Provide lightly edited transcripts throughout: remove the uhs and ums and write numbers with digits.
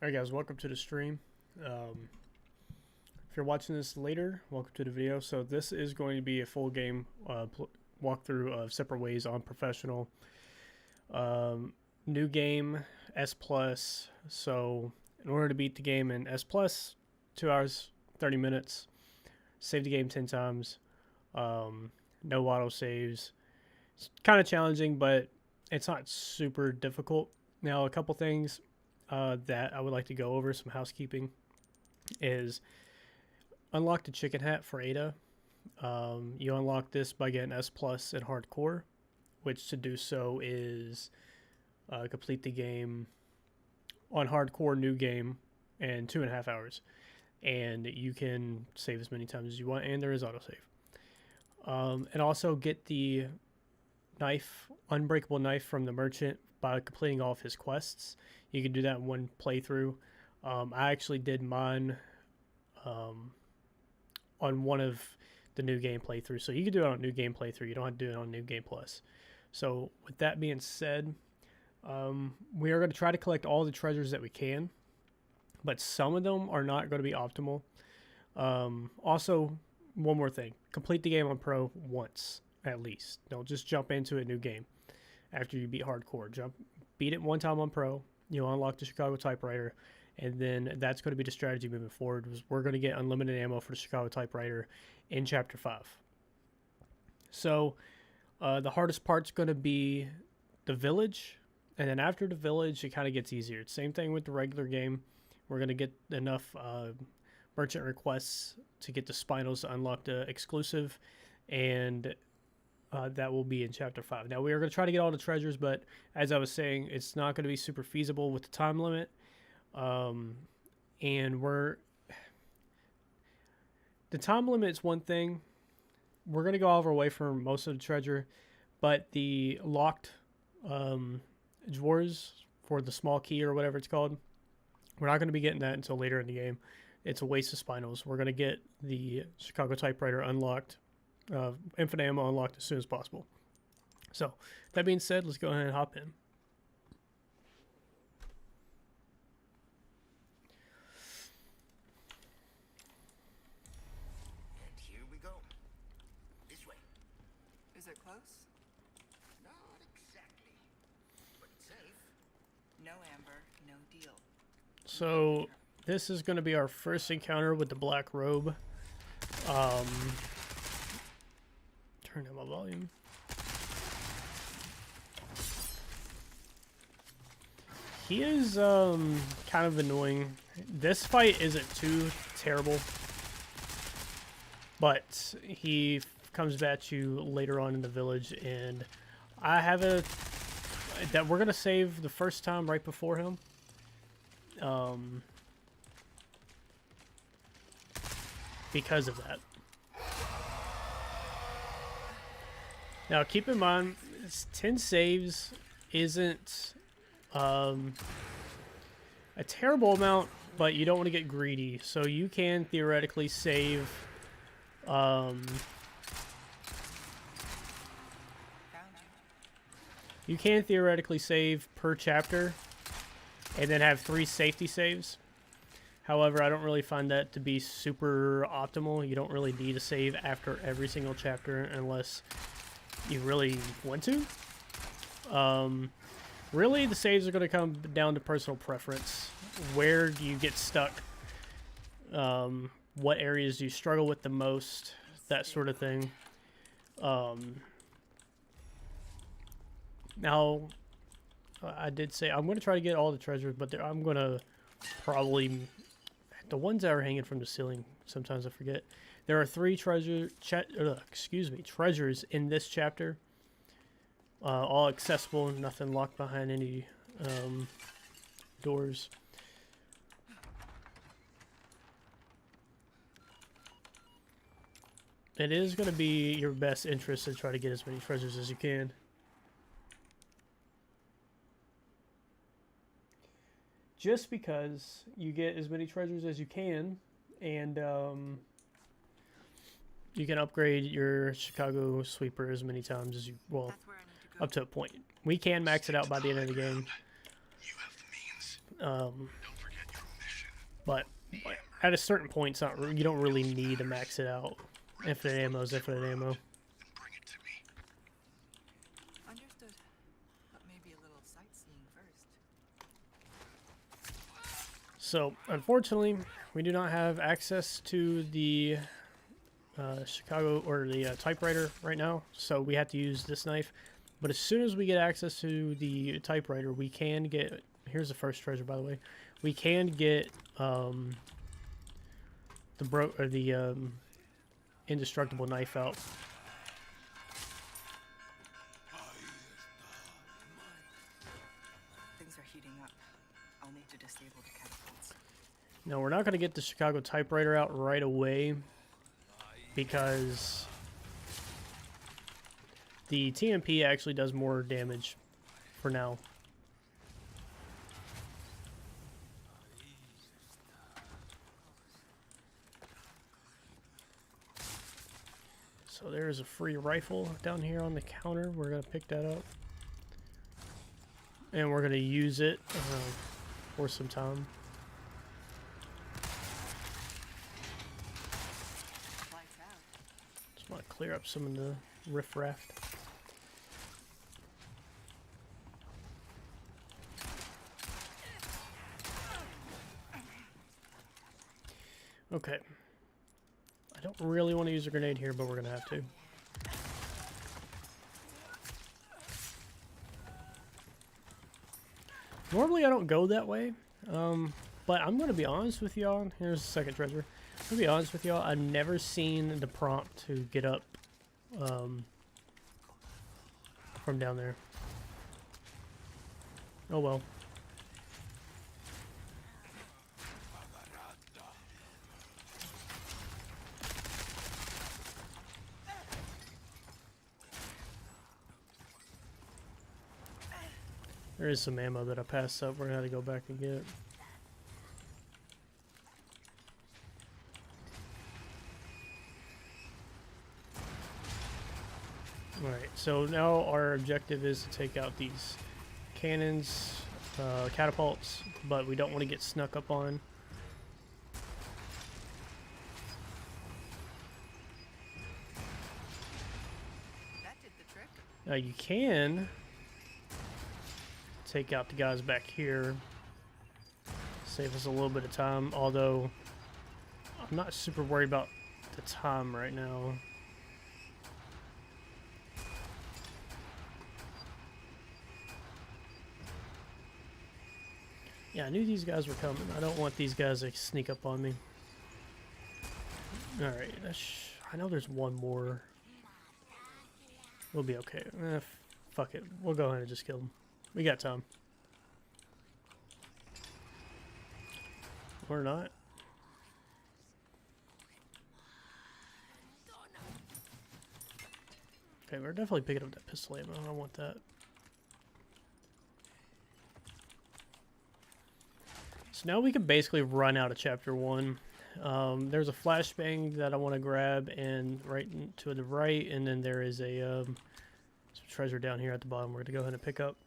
Alright guys, welcome to the stream. If you're watching this later, welcome to the video. So this is going to be a full game walkthrough of Separate Ways on Professional. New game, S+. So in order to beat the game in S+, 2 hours, 30 minutes. Save the game 10 times. No auto saves. It's kind of challenging, but it's not super difficult. Now, a couple things that I would like to go over, some housekeeping, is unlock the chicken hat for Ada. You unlock this by getting S+ in hardcore, which to do so is complete the game on hardcore new game in 2.5 hours. And you can save as many times as you want, and there is autosave. And also get the knife, unbreakable knife from the merchant by completing all of his quests. You can do that in one playthrough. I actually did mine on one of the new game playthroughs, so you can do it on new game playthrough. You don't have to do it on new game plus. So with that being said, we are going to try to collect all the treasures that we can, but some of them are not going to be optimal. Also, one more thing: complete the game on pro once at least. Don't just jump into a new game after you beat hardcore. Beat it one time on pro. You'll unlock the Chicago typewriter, and then that's going to be the strategy moving forward. We're going to get unlimited ammo for the Chicago typewriter in chapter 5. So the hardest part's going to be the village, and then after the village it kind of gets easier. It's same thing with the regular game. We're going to get enough merchant requests to get the spinals to unlock the exclusive, and that will be in chapter 5. Now we are going to try to get all the treasures, but as I was saying, it's not going to be super feasible with the time limit. And the time limit is one thing. We're going to go all of our way for most of the treasure, but the locked drawers for the small key or whatever it's called, we're not going to be getting that until later in the game. It's a waste of spinals. We're going to get the Chicago typewriter unlocked, infinite ammo unlocked as soon as possible. So that being said, let's go ahead and hop in. And here we go. This way. Is it close? Not exactly, but it's safe. No amber, no deal. So this is going to be our first encounter with the black robe. Turn down my volume. He is kind of annoying. This fight isn't too terrible, but he comes at you later on in the village, and I have that we're gonna save the first time right before him. Because of that. Now, keep in mind, 10 saves isn't a terrible amount, but you don't want to get greedy. So you can theoretically save per chapter and then have 3 safety saves. However, I don't really find that to be super optimal. You don't really need to save after every single chapter unless you really want to. Really, the saves are going to come down to personal preference. Where do you get stuck? What areas do you struggle with the most? That sort of thing. Now, I did say I'm going to try to get all the treasures, but I'm going to probably... The ones that are hanging from the ceiling, sometimes I forget. There are 3 treasures in this chapter. All accessible, nothing locked behind any doors. It is going to be your best interest to try to get as many treasures as you can. Just because you get as many treasures as you can, and you can upgrade your Chicago sweeper as many times as you, well, up to a point. We can max it out by the end of the game. But at a certain point, it's not, you don't really need to max it out. Infinite ammo is infinite ammo. Understood. But maybe a little sightseeing first. So, unfortunately, we do not have access to the Chicago or the typewriter right now, so we have to use this knife. But as soon as we get access to the typewriter, we can get. Here's the first treasure, by the way. We can get the indestructible knife out. Things are heating up. I'll need to disable the catapults. No, we're not going to get the Chicago typewriter out right away because the TMP actually does more damage for now. So there's a free rifle down here on the counter. We're going to pick that up. And we're going to use it for some time. Lights out. Just want to clear up some of the riffraff. Okay. I don't really want to use a grenade here, but we're going to have to. Normally I don't go that way, but I'm going to be honest with y'all. Here's the second treasure. I'm going to be honest with y'all. I've never seen the prompt to get up from down there. Oh well. There is some ammo that I passed up. We're going to have to go back and get. Alright, so now our objective is to take out these cannons, catapults, but we don't want to get snuck up on. That did the trick. Now you can take out the guys back here, save us a little bit of time, although I'm not super worried about the time right now. Yeah, I knew these guys were coming. I don't want these guys to sneak up on me. Alright, I know there's one more. We'll be okay. Fuck it. We'll go ahead and just kill them. We got time. Or not. Okay, we're definitely picking up that pistol ammo. I want that. So now we can basically run out of chapter 1. There's a flashbang that I want to grab, and right to the right, and then there is a some treasure down here at the bottom we're going to go ahead and pick up.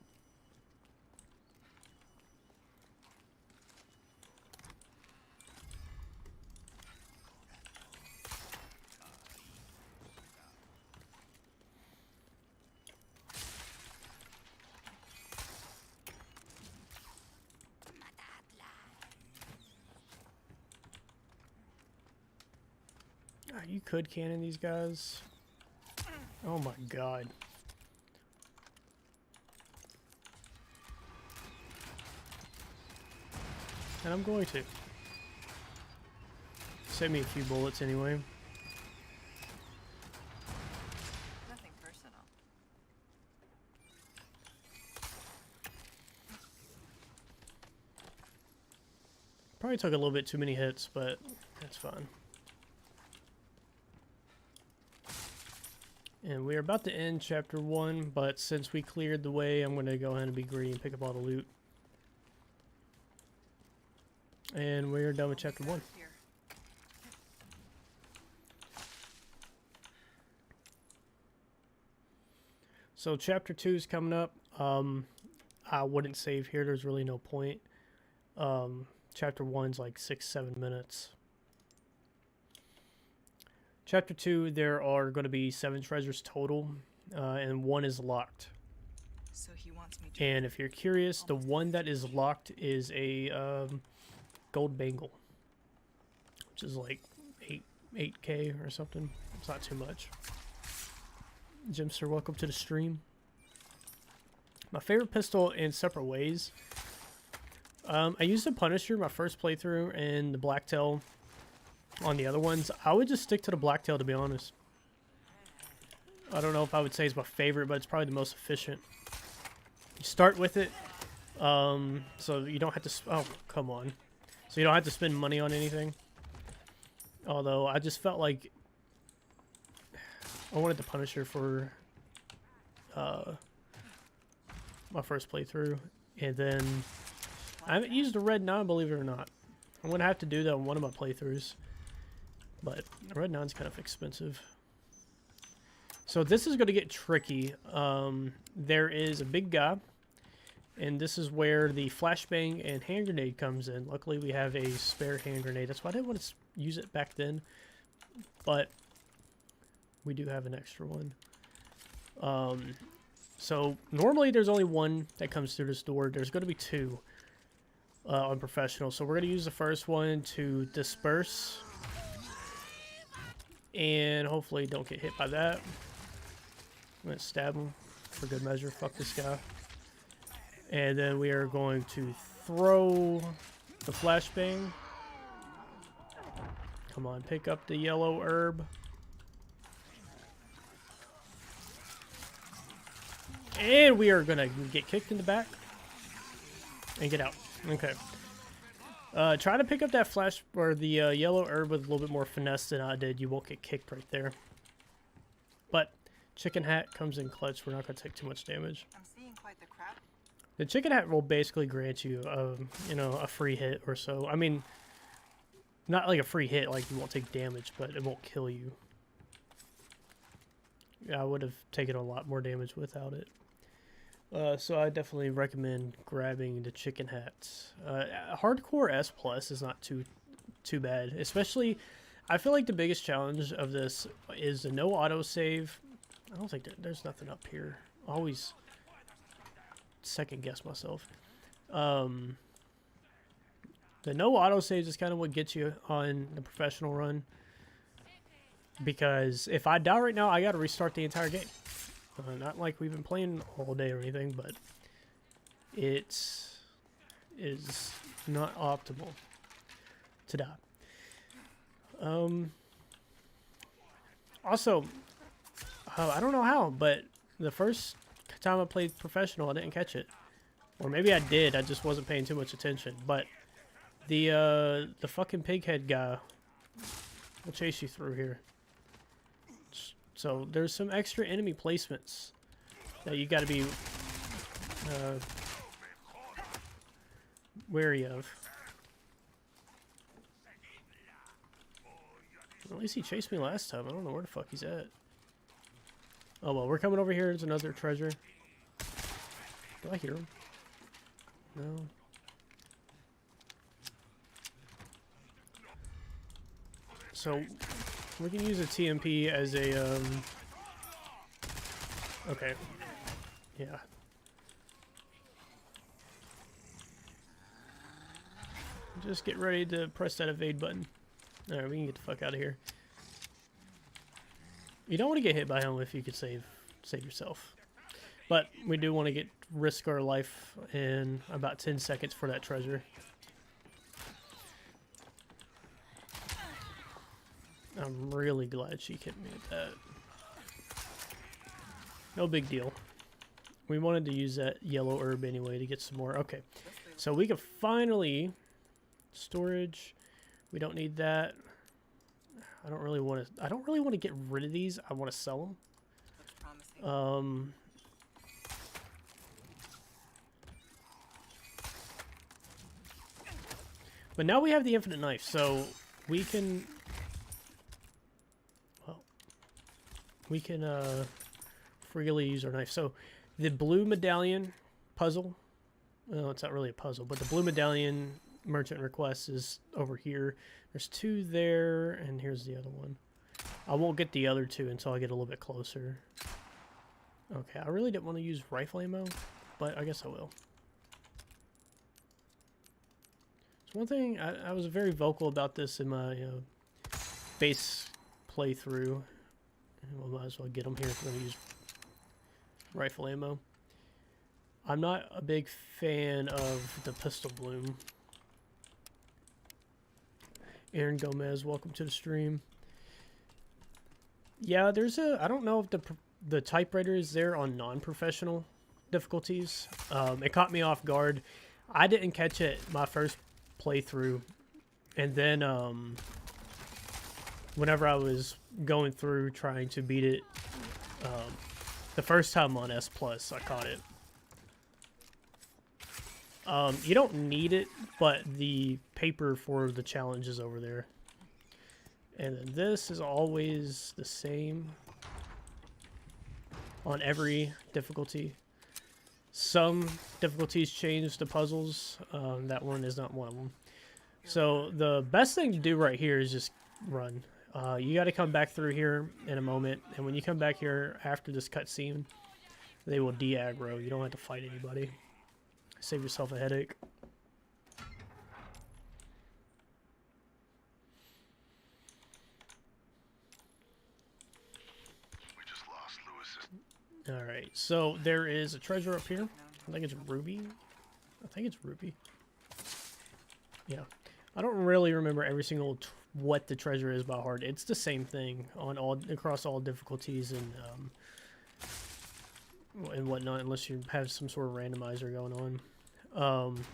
You could cannon these guys. Oh my god. And I'm going to. Save me a few bullets anyway. Nothing personal. Probably took a little bit too many hits, but that's fine. And we're about to end chapter 1, but since we cleared the way, I'm going to go ahead and be greedy and pick up all the loot. And we're done with chapter 1. Here. So chapter 2 is coming up. I wouldn't save here. There's really no point. Chapter 1's like 6-7 minutes. Chapter 2, there are going to be 7 treasures total, and 1 is locked. So he wants me to. And if you're curious, the one that is locked is a gold bangle, which is like 8K or something. It's not too much. Jimster, welcome to the stream. My favorite pistol in separate ways. I used the Punisher my first playthrough and the Blacktail on the other ones. I would just stick to the Blacktail, to be honest. I don't know if I would say it's my favorite, but it's probably the most efficient. You start with it, so you don't have to... Oh, come on. So you don't have to spend money on anything. Although, I just felt like I wanted the Punisher for my first playthrough. And then I haven't used the Red 9, believe it or not. I'm going to have to do that on one of my playthroughs. But the Red 9's kind of expensive. So this is going to get tricky. There is a big guy. And this is where the flashbang and hand grenade comes in. Luckily, we have a spare hand grenade. That's why I didn't want to use it back then. But we do have an extra one. So normally there's only one that comes through this door. There's going to be 2 on professional. So we're going to use the first one to disperse. And hopefully don't get hit by that. I'm going to stab him for good measure. Fuck this guy. And then we are going to throw the flashbang. Come on, pick up the yellow herb. And we are going to get kicked in the back. And get out. Okay. Try to pick up that flash or the yellow herb with a little bit more finesse than I did. You won't get kicked right there. But chicken hat comes in clutch. We're not going to take too much damage. I'm seeing quite the crowd. The chicken hat will basically grant you, you know, a free hit or so. I mean, not like a free hit, like you won't take damage, but it won't kill you. Yeah, I would have taken a lot more damage without it. So I definitely recommend grabbing the chicken hats. Hardcore S plus is not too bad. Especially, I feel like the biggest challenge of this is the no autosave. I don't think there's nothing up here. I always second guess myself. The no autosaves is kind of what gets you on the professional run. Because if I die right now, I got to restart the entire game. Not like we've been playing all day or anything, but it is not optimal to die. Also, I don't know how, but the first time I played professional, I didn't catch it. Or maybe I did, I just wasn't paying too much attention. But the fucking pighead guy will chase you through here. So there's some extra enemy placements that you got to be wary of. At least he chased me last time. I don't know where the fuck he's at. Oh well, we're coming over here. There's another treasure. Do I hear him? No. So we can use a TMP as a okay. Yeah. Just get ready to press that evade button. Alright, we can get the fuck out of here. You don't want to get hit by him if you could save yourself. But we do want to risk our life in about 10 seconds for that treasure. I'm really glad she hit me with that. No big deal. We wanted to use that yellow herb anyway to get some more. Okay, so we can finally... Storage. We don't need that. I don't really want to get rid of these. I want to sell them. But now we have the infinite knife, so we can... Well, we can freely use our knife. So the blue medallion puzzle... Well, it's not really a puzzle, but the blue medallion merchant request is over here. There's 2 there, and here's the other one. I won't get the other 2 until I get a little bit closer. Okay, I really didn't want to use rifle ammo, but I guess I will. So one thing, I was very vocal about this in my base playthrough. We might as well get them here if we're going to use rifle ammo. I'm not a big fan of the pistol bloom. Aaron Gomez, welcome to the stream. Yeah, there's a... I don't know if the typewriter is there on non-professional difficulties. It caught me off guard. I didn't catch it my first playthrough. And then whenever I was going through trying to beat it the first time on S+, I caught it. You don't need it, but the paper for the challenge is over there. And then this is always the same on every difficulty. Some difficulties change the puzzles. That one is not one of them. So the best thing to do right here is just run. You got to come back through here in a moment. And when you come back here after this cutscene, they will de-aggro. You don't have to fight anybody. Save yourself a headache. We just lost Lewis's. Alright, so there is a treasure up here. I think it's ruby. I think it's ruby. Yeah. I don't really remember every single what the treasure is by heart. It's the same thing on across all difficulties and whatnot, unless you have some sort of randomizer going on.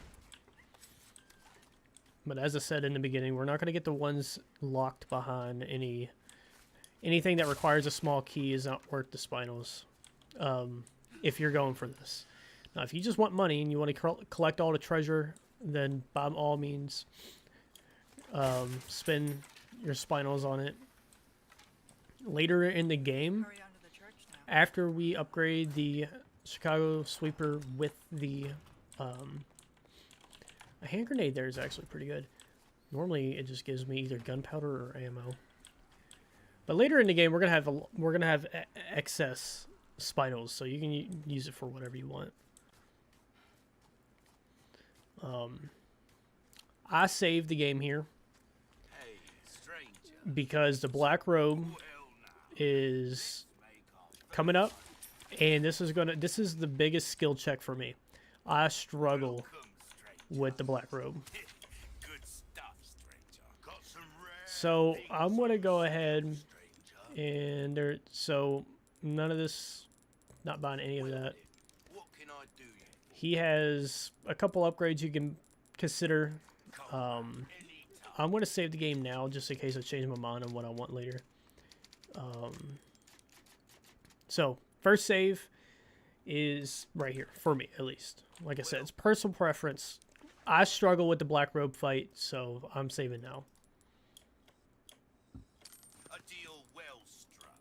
But as I said in the beginning, we're not going to get the ones locked behind anything that requires a small key is not worth the spinels. If you're going for this. Now, if you just want money and you want to collect all the treasure, then by all means, spend your spinels on it. Later in the game, Hurry on to the church now. after we upgrade the Chicago Sweeper with the a hand grenade there is actually pretty good. Normally it just gives me either gunpowder or ammo. But later in the game we're gonna have excess spinels, so you can use it for whatever you want. I saved the game here Hey, stranger. because the black robe Well, now, is make our coming up, and this is the biggest skill check for me. I struggle welcome, stranger. with the black robe. Good stuff, stranger. Got some rare So I'm gonna go ahead stranger. and so none of this, not buying any of that. What can I do you for? He has a couple upgrades you can consider. Anytime. I'm gonna save the game now just in case I change my mind on what I want later. So first save is right here for me, at least. Like I said, it's personal preference. I struggle with the black robe fight, so I'm saving now. A deal well struck.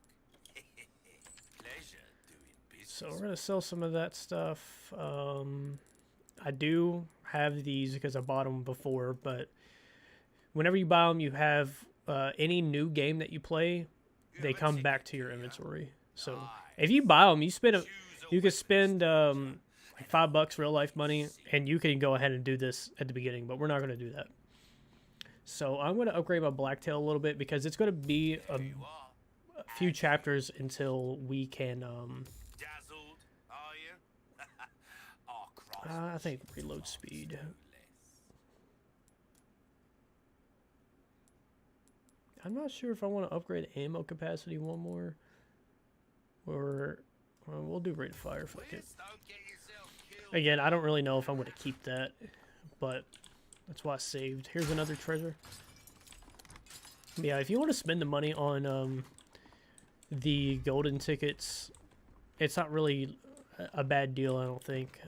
Pleasure doing business. So we're gonna sell some of that stuff. I do have these because I bought them before, but whenever you buy them, you have any new game that you play, they come back to your inventory. So if you buy them, you could spend like $5 real life money, and you can go ahead and do this at the beginning. But we're not gonna do that. So I'm gonna upgrade my blacktail a little bit because it's gonna be a few chapters until we can. Dazzled, are you? Our cross. I think reload speed. I'm not sure if I want to upgrade the ammo capacity one more, or we'll do rate of fire. Fuck it. Don't get yourself killed. Again, I don't really know if I'm going to keep that, but that's why I saved. Here's another treasure. Yeah, if you want to spend the money on the golden tickets, it's not really a bad deal, I don't think.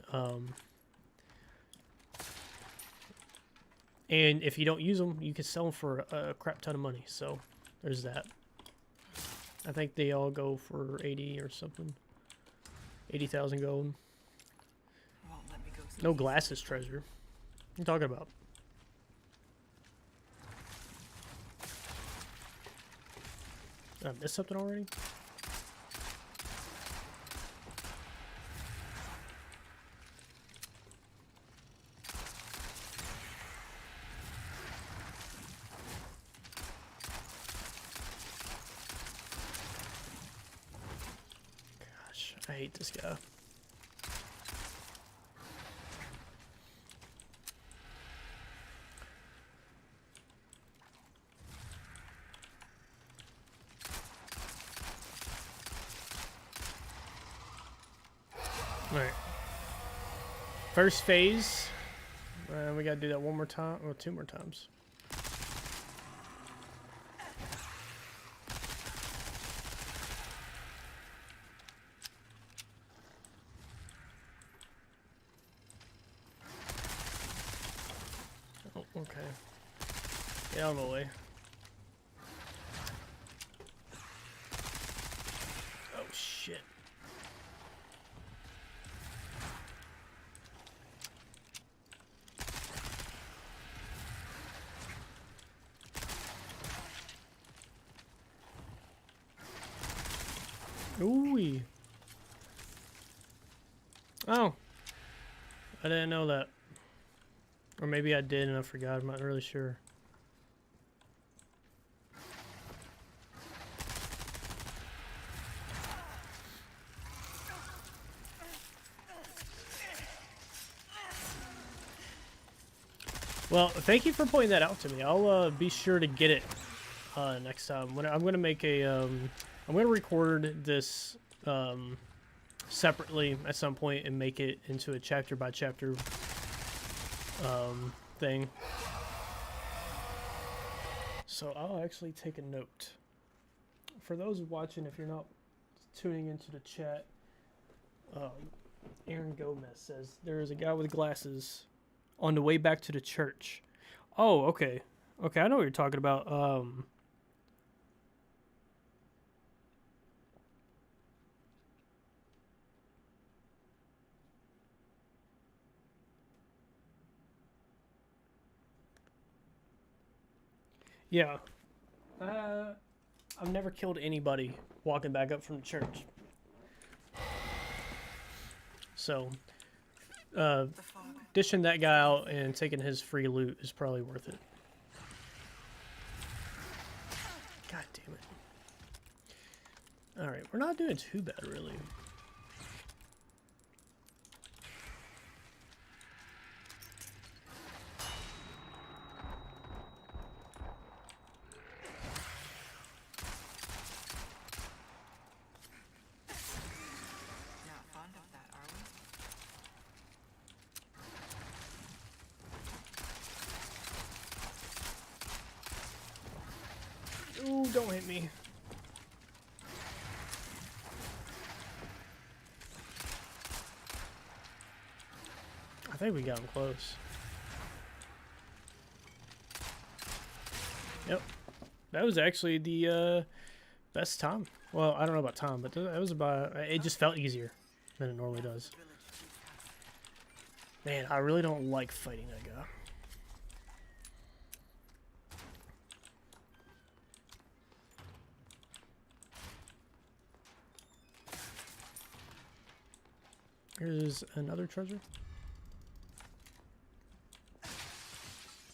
And if you don't use them, you can sell them for a crap ton of money. So there's that. I think they all go for 80 or something. 80,000 gold. Won't let me go see No these. glasses treasure. What are you talking about? Did I miss something already? Gosh, I hate this guy. Alright. First phase. We gotta do that one more time, or 2 more times. Oh, okay. Get out of the way. Oh, shit. Ooh. Oh. I didn't know that. Or maybe I did and I forgot. I'm not really sure. Well, thank you for pointing that out to me. I'll be sure to get it next time. I'm gonna make a I'm gonna record this separately at some point and make it into a chapter by chapter thing. So I'll actually take a note. For those watching, if you're not tuning into the chat, Aaron Gomez says there is a guy with glasses on the way back to the church. Oh, okay. Okay, I know what you're talking about. Yeah. I've never killed anybody walking back up from church. So, The fog. dishing that guy out and taking his free loot is probably worth it. God damn it. Alright, we're not doing too bad, really. Not fond of that, are we? Ooh, don't hit me. I think we got him close. Yep. That was actually the best time. Well, I don't know about time, but that was about... It just felt easier than it normally does. Man, I really don't like fighting that guy. Here's another treasure.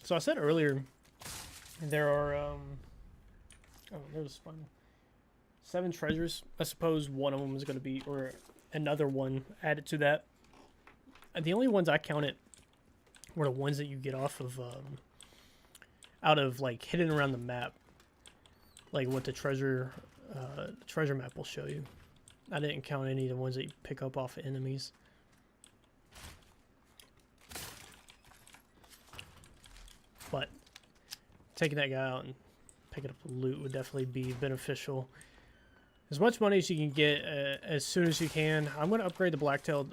So I said earlier, there are, oh, there's fun. 7 treasures. I suppose one of them is going to be, or another one added to that. And the only ones I counted were the ones that you get off of, out of, like, hidden around the map. Like what the treasure map will show you. I didn't count any of the ones that you pick up off of enemies. But taking that guy out and picking up the loot would definitely be beneficial. As much money as you can get as soon as you can. I'm going to upgrade the blacktail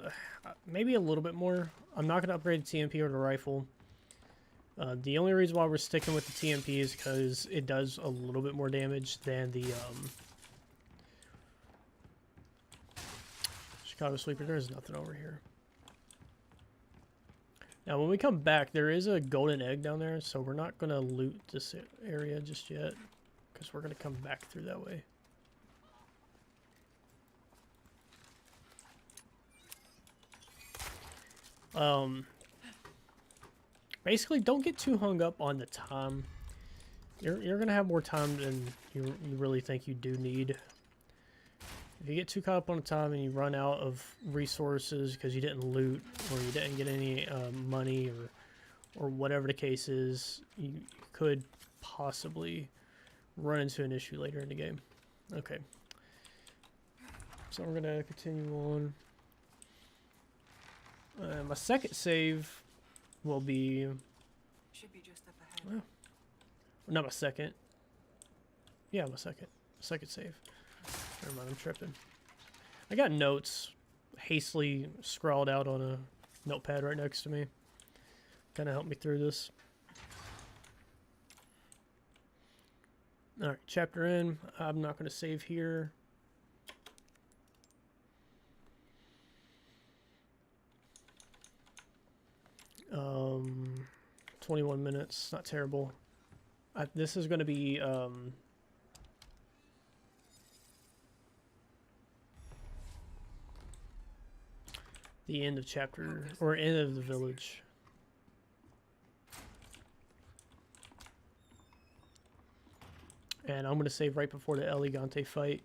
maybe a little bit more. I'm not going to upgrade the TMP or the rifle. The only reason why we're sticking with the TMP is because it does a little bit more damage than the Chicago Sweeper. There's nothing over here. Now, when we come back, there is a golden egg down there, so we're not going to loot this area just yet, because we're going to come back through that way. Basically, don't get too hung up on the time. You're gonna have more time than you really think you do need. If you get too caught up on the time and you run out of resources because you didn't loot or you didn't get any money or whatever the case is, you could possibly run into an issue later in the game. Okay. So we're gonna continue on. My second save will be Should be just up ahead. not my second. Yeah, my second save. Never mind, I'm tripping. I got notes hastily scrawled out on a notepad right next to me. Kind of helped me through this. Alright, chapter in. I'm not going to save here. Um, 21 minutes, not terrible. This is going to be the end of chapter, or end of the village. And I'm going to save right before the Elegante fight.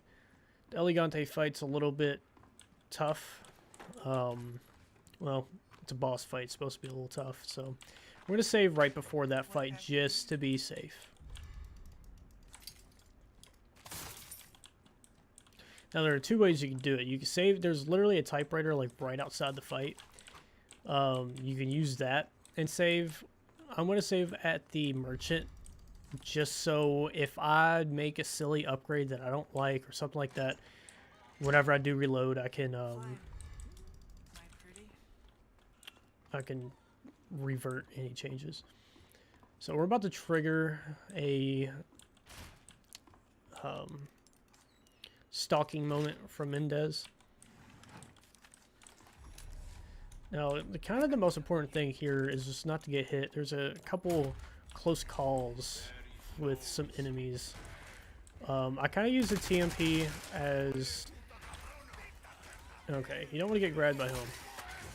The Elegante fight's a little bit tough. Well, it's a boss fight. It's supposed to be a little tough. So we're going to save right before that fight just to be safe. Now, there are two ways you can do it. You can save. There's literally a typewriter like right outside the fight. You can use that and save. I'm going to save at the merchant. Just so if I make a silly upgrade that I don't like or something like that, whenever I do reload, I can revert any changes. So we're about to trigger a stalking moment from Mendez. Now, the most important thing here is just not to get hit. There's a couple close calls with some enemies. I kind of use the TMP as... Okay, you don't want to get grabbed by him.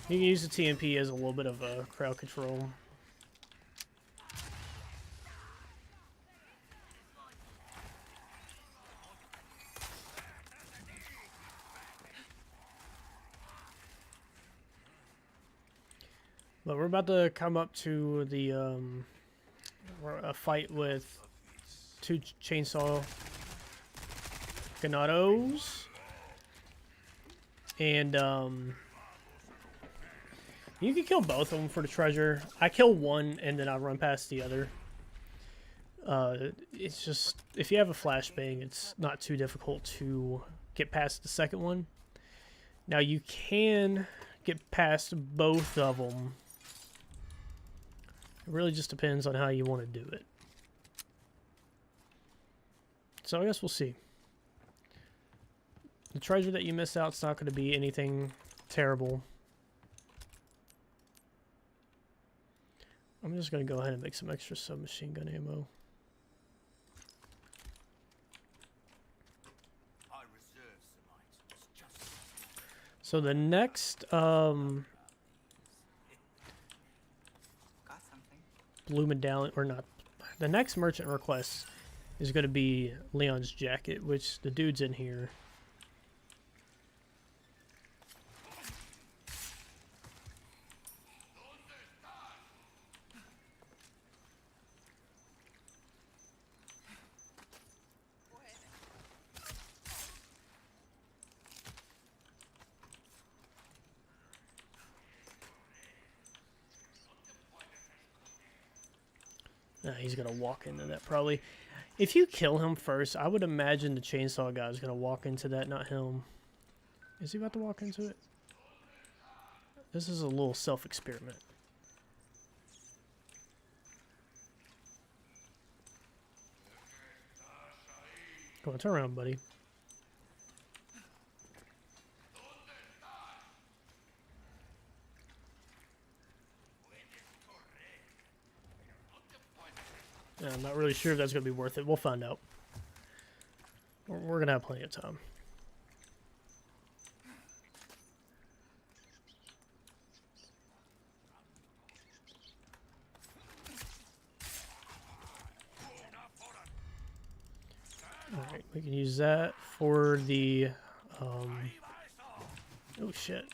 You can use the TMP as a little bit of a crowd control. But we're about to come up to the a fight with two chainsaw ganados, and you can kill both of them for the treasure. I kill one and then I run past the other. It's just, if you have a flashbang, it's not too difficult to get past the second one. Now you can get past both of them. It really just depends on how you want to do it. So I guess we'll see. The treasure that you miss out is not going to be anything terrible. I'm just going to go ahead and make some extra submachine gun ammo. So the next Got something. blue medallion, or not, the next merchant request is going to be Leon's jacket, which the dude's in here. He's going to walk into that probably. If you kill him first, I would imagine the chainsaw guy is going to walk into that, not him. Is he about to walk into it? This is a little self-experiment. Come on, turn around, buddy. Yeah, I'm not really sure if that's going to be worth it. We'll find out. We're going to have plenty of time. Alright, we can use that for the, oh shit.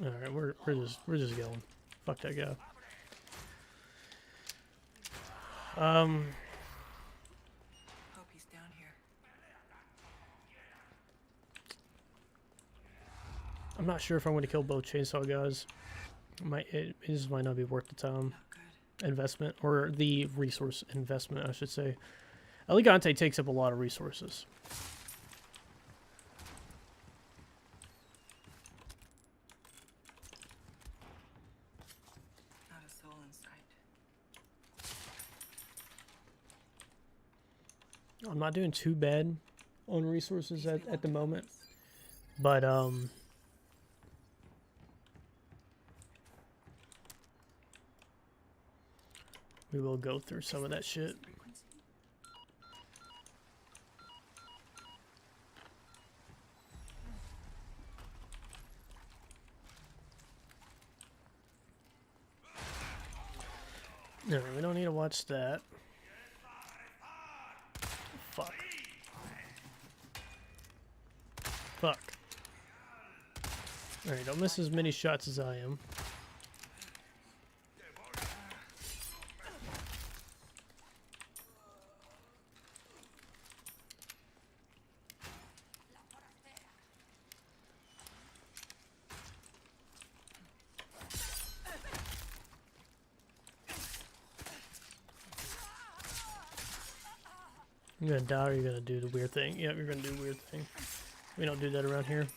Alright, we're just going. Fuck that guy. Hope he's down here. I'm not sure if I'm going to kill both chainsaw guys. It just might not be worth the time Not good. investment, or the resource investment, I should say. Elegante takes up a lot of resources. Not a soul in sight. I'm not doing too bad on resources These at belong the to moment, us. but we will go through some of that shit. Frequency? No, we don't need to watch that. Fuck. Fuck. Alright, don't miss as many shots as I am. You gonna die or you gonna do the weird thing? Yep, you're gonna do the weird thing. We don't do that around here.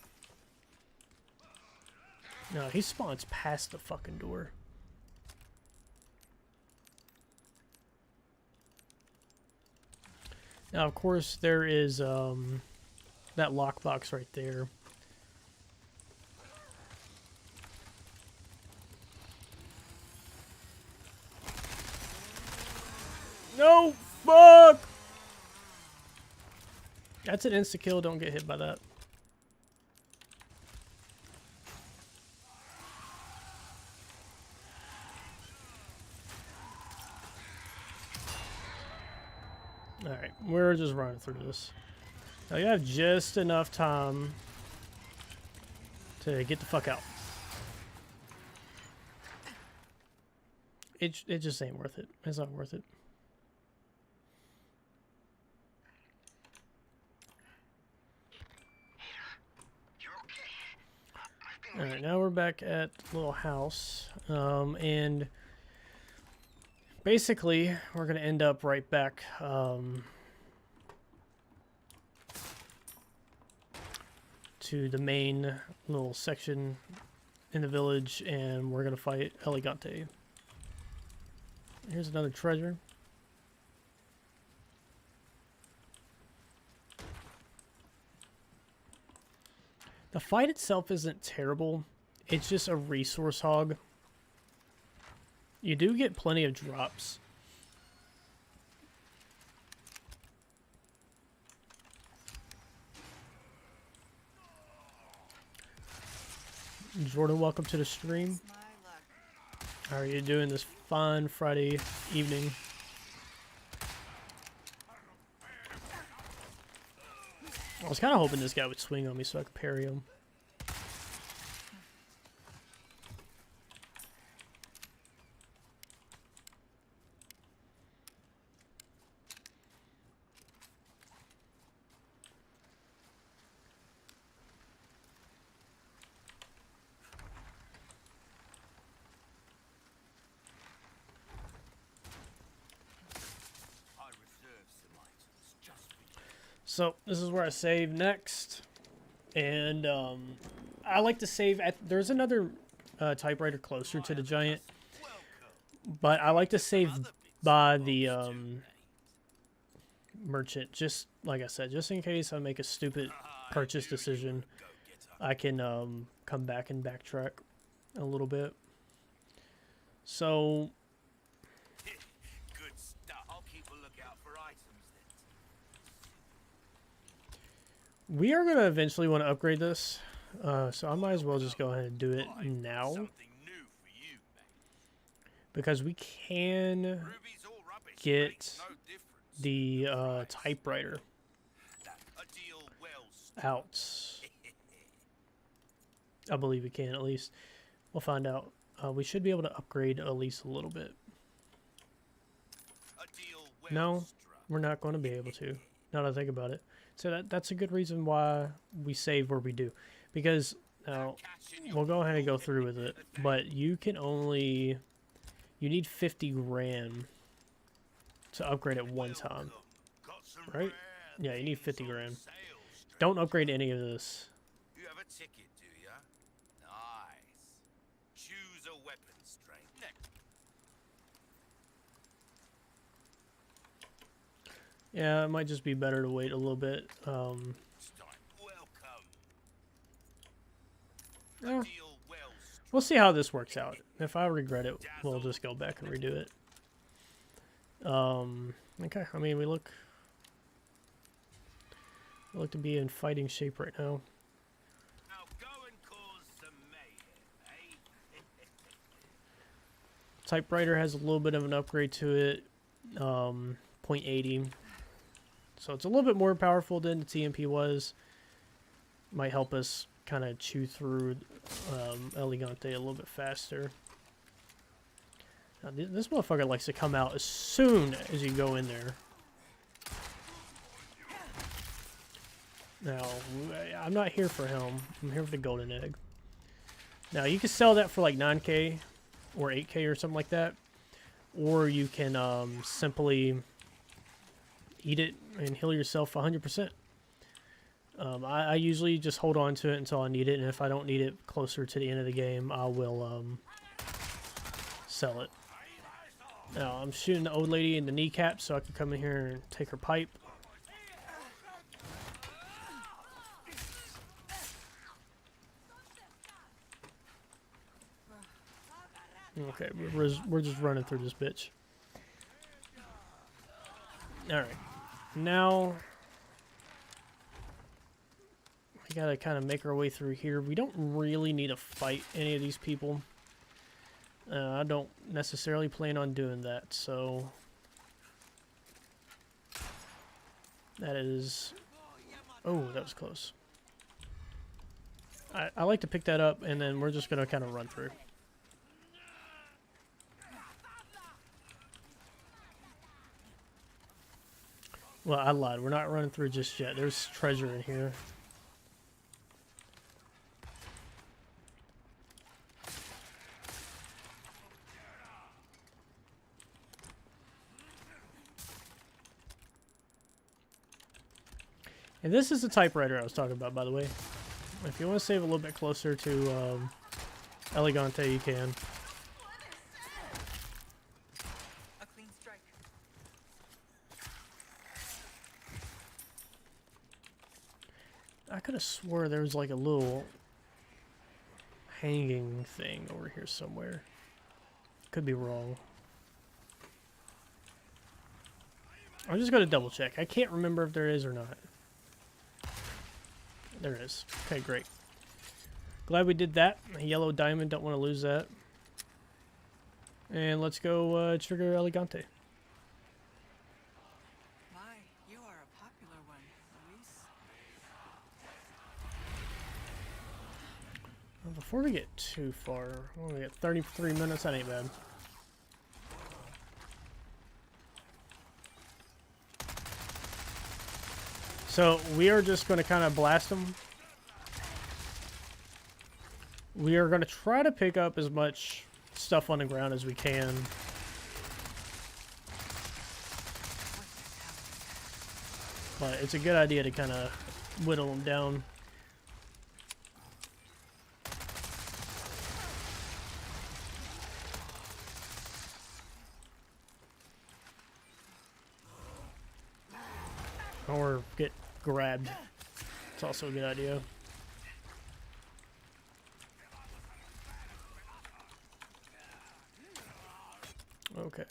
No, he spawns past the fucking door. Now, of course, there is that lockbox right there. No! Fuck! That's an insta-kill. Don't get hit by that. Alright, we're just running through this. Now you have just enough time to get the fuck out. It just ain't worth it. It's not worth it. Alright, now we're back at the little house. And basically, we're going to end up right back to the main little section in the village, and we're going to fight Elegante. Here's another treasure. The fight itself isn't terrible. It's just a resource hog. You do get plenty of drops. Jordan, welcome to the stream. It's my luck. How are you doing this fine Friday evening? I was kind of hoping this guy would swing on me so I could parry him. I reserve some items just for you. So this is where I save next, and I like to save at. There's another typewriter closer to the giant, but I like to save by the merchant. Just like I said, just in case I make a stupid purchase decision, I can come back and backtrack a little bit. So Good stuff. I'll keep a lookout for items then. we are gonna eventually want to upgrade this. So I might as well just go ahead and do it now Something new for you, mate. because we can Ruby's all rubbish. get Makes no difference. the Price. typewriter A deal well struck. out. I believe we can at least. We'll find out. We should be able to upgrade at least a little bit. A deal well No, struck. we're not going to be able to. Now that I think about it. So that's a good reason why we save where we do. Because now we'll go ahead and go through with it. But you can only... You need 50 grand to upgrade at one time. Got some Right? rare Yeah, you need things 50 on grand. sale, stranger. Don't upgrade any of this. You have a ticket, do ya? Nice. Choose a weapon, stranger. Yeah, it might just be better to wait a little bit. Welcome. Yeah. A deal well struck. We'll see how this works out. If I regret it, we'll just go back and redo it. Okay, I mean, we look to be in fighting shape right now. Now go and cause some mayhem, eh? Typewriter has a little bit of an upgrade to it, 0.80. So it's a little bit more powerful than the TMP was. Might help us kind of chew through Elegante a little bit faster. Now, this motherfucker likes to come out as soon as you go in there. Now, I'm not here for him. I'm here for the golden egg. Now, you can sell that for like 9K or 8K or something like that. Or you can simply eat it and heal yourself 100%. I usually just hold on to it until I need it. And if I don't need it closer to the end of the game, I will sell it. Now, I'm shooting the old lady in the kneecap so I can come in here and take her pipe. Okay, we're just running through this bitch. Alright. Now, we gotta kind of make our way through here. We don't really need to fight any of these people. I don't necessarily plan on doing that, so... That is... Oh, that was close. I like to pick that up, and then we're just gonna kind of run through. Well, I lied. We're not running through just yet. There's treasure in here. And this is the typewriter I was talking about, by the way. If you want to save a little bit closer to Elegante, you can. A clean strike. I could have swore there was like a little hanging thing over here somewhere. Could be wrong. I'm just going to double check. I can't remember if there is or not. There is. Okay, great. Glad we did that. A yellow diamond, don't want to lose that. And let's go trigger Elegante. My, you are a popular one, Luis. Before we get too far, we only got 33 minutes. That ain't bad. So we are just going to kind of blast them. We are going to try to pick up as much stuff on the ground as we can. But it's a good idea to kind of whittle them down. Or get grabbed. It's also a good idea. Okay.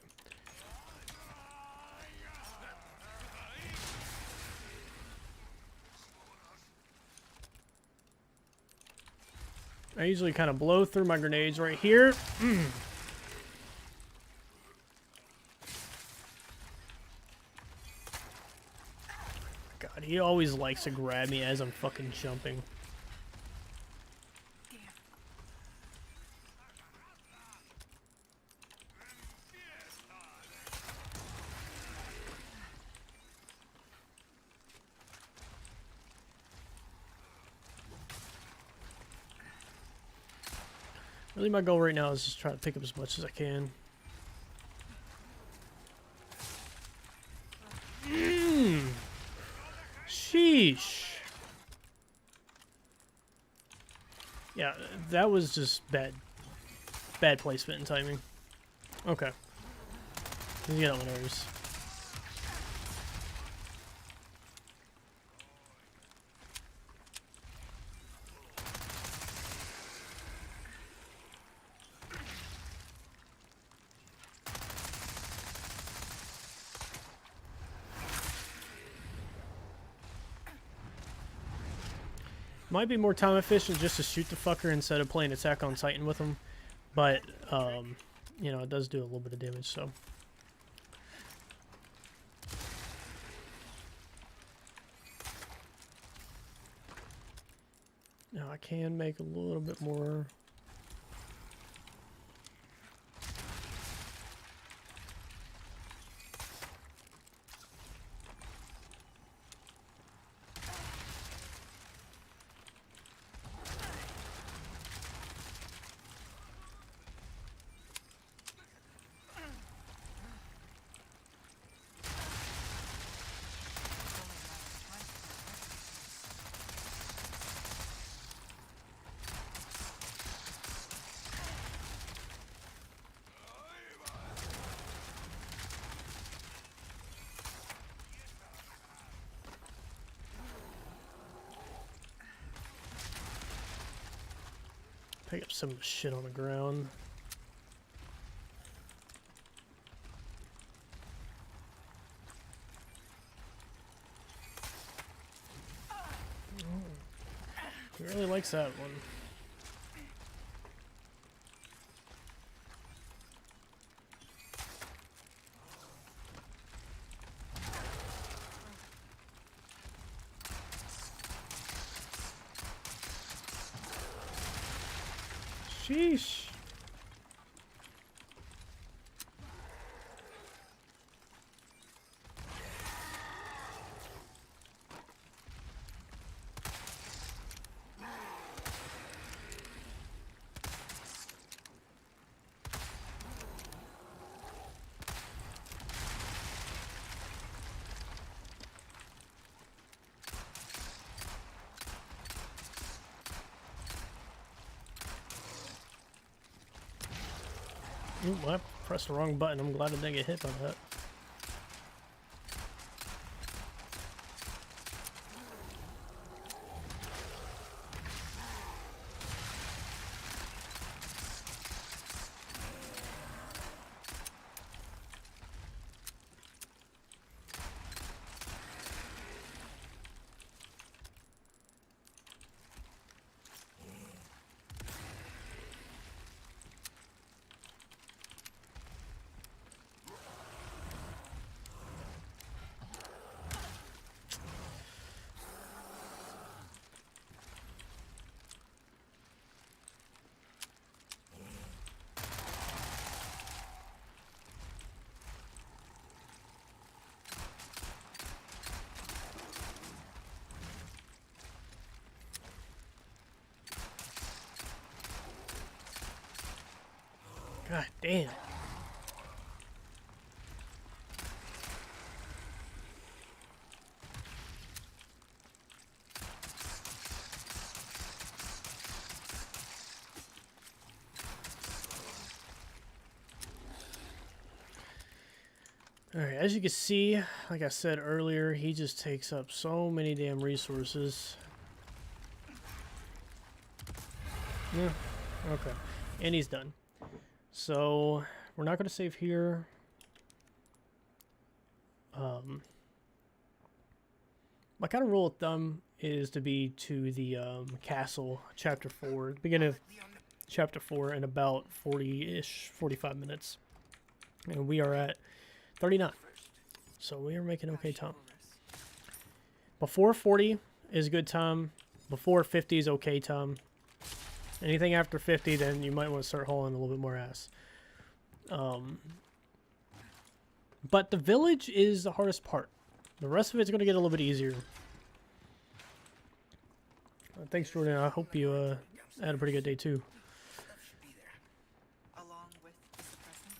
I usually kind of blow through my grenades right here. God, he always likes to grab me as I'm fucking jumping. Really, my goal right now is just try to pick up as much as I can. Sheesh. Yeah, that was just bad placement and timing. Okay. He's getting on my nerves. Might be more time efficient just to shoot the fucker instead of playing Attack on Titan with him. But, you know, it does do a little bit of damage, so. Now I can make a little bit more. Pick up some of the shit on the ground. He really likes that one. Sheesh. Ooh, I pressed the wrong button. I'm glad I didn't get hit by that. God damn. Alright, as you can see, like I said earlier, he just takes up so many damn resources. Yeah, okay. And he's done. So, we're not going to save here. My kind of rule of thumb is to be to the castle, chapter 4, beginning of chapter 4 in about 40-ish, 45 minutes. And we are at 39. So we are making okay time. Before 40 is good time. Before 50 is okay time. Anything after 50, then you might want to start hauling a little bit more ass. But the village is the hardest part. The rest of it's going to get a little bit easier. Thanks, Jordan. I hope you had a pretty good day, too. Stuff should be there. Along with the suppressant.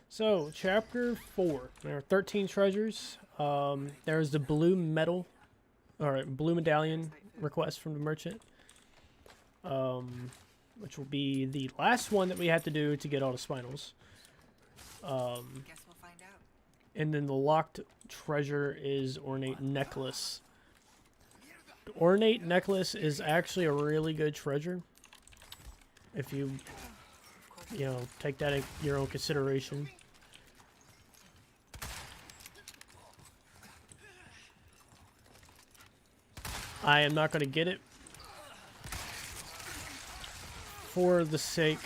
So, chapter 4. There are 13 treasures. There's the blue medal, or blue medallion request from the merchant. Which will be the last one that we have to do to get all the spinels. Guess we'll find out. And then the locked treasure is ornate necklace. The ornate necklace is actually a really good treasure. If you, take that in your own consideration. I am not going to get it for the sake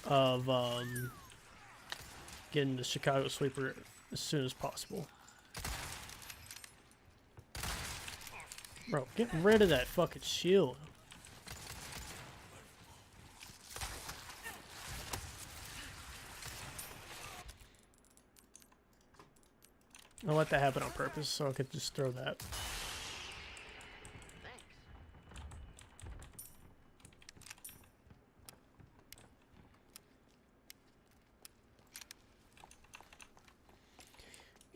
of getting the Chicago Sweeper as soon as possible. Bro, get rid of that fucking shield. I'll let that happen on purpose so I could just throw that.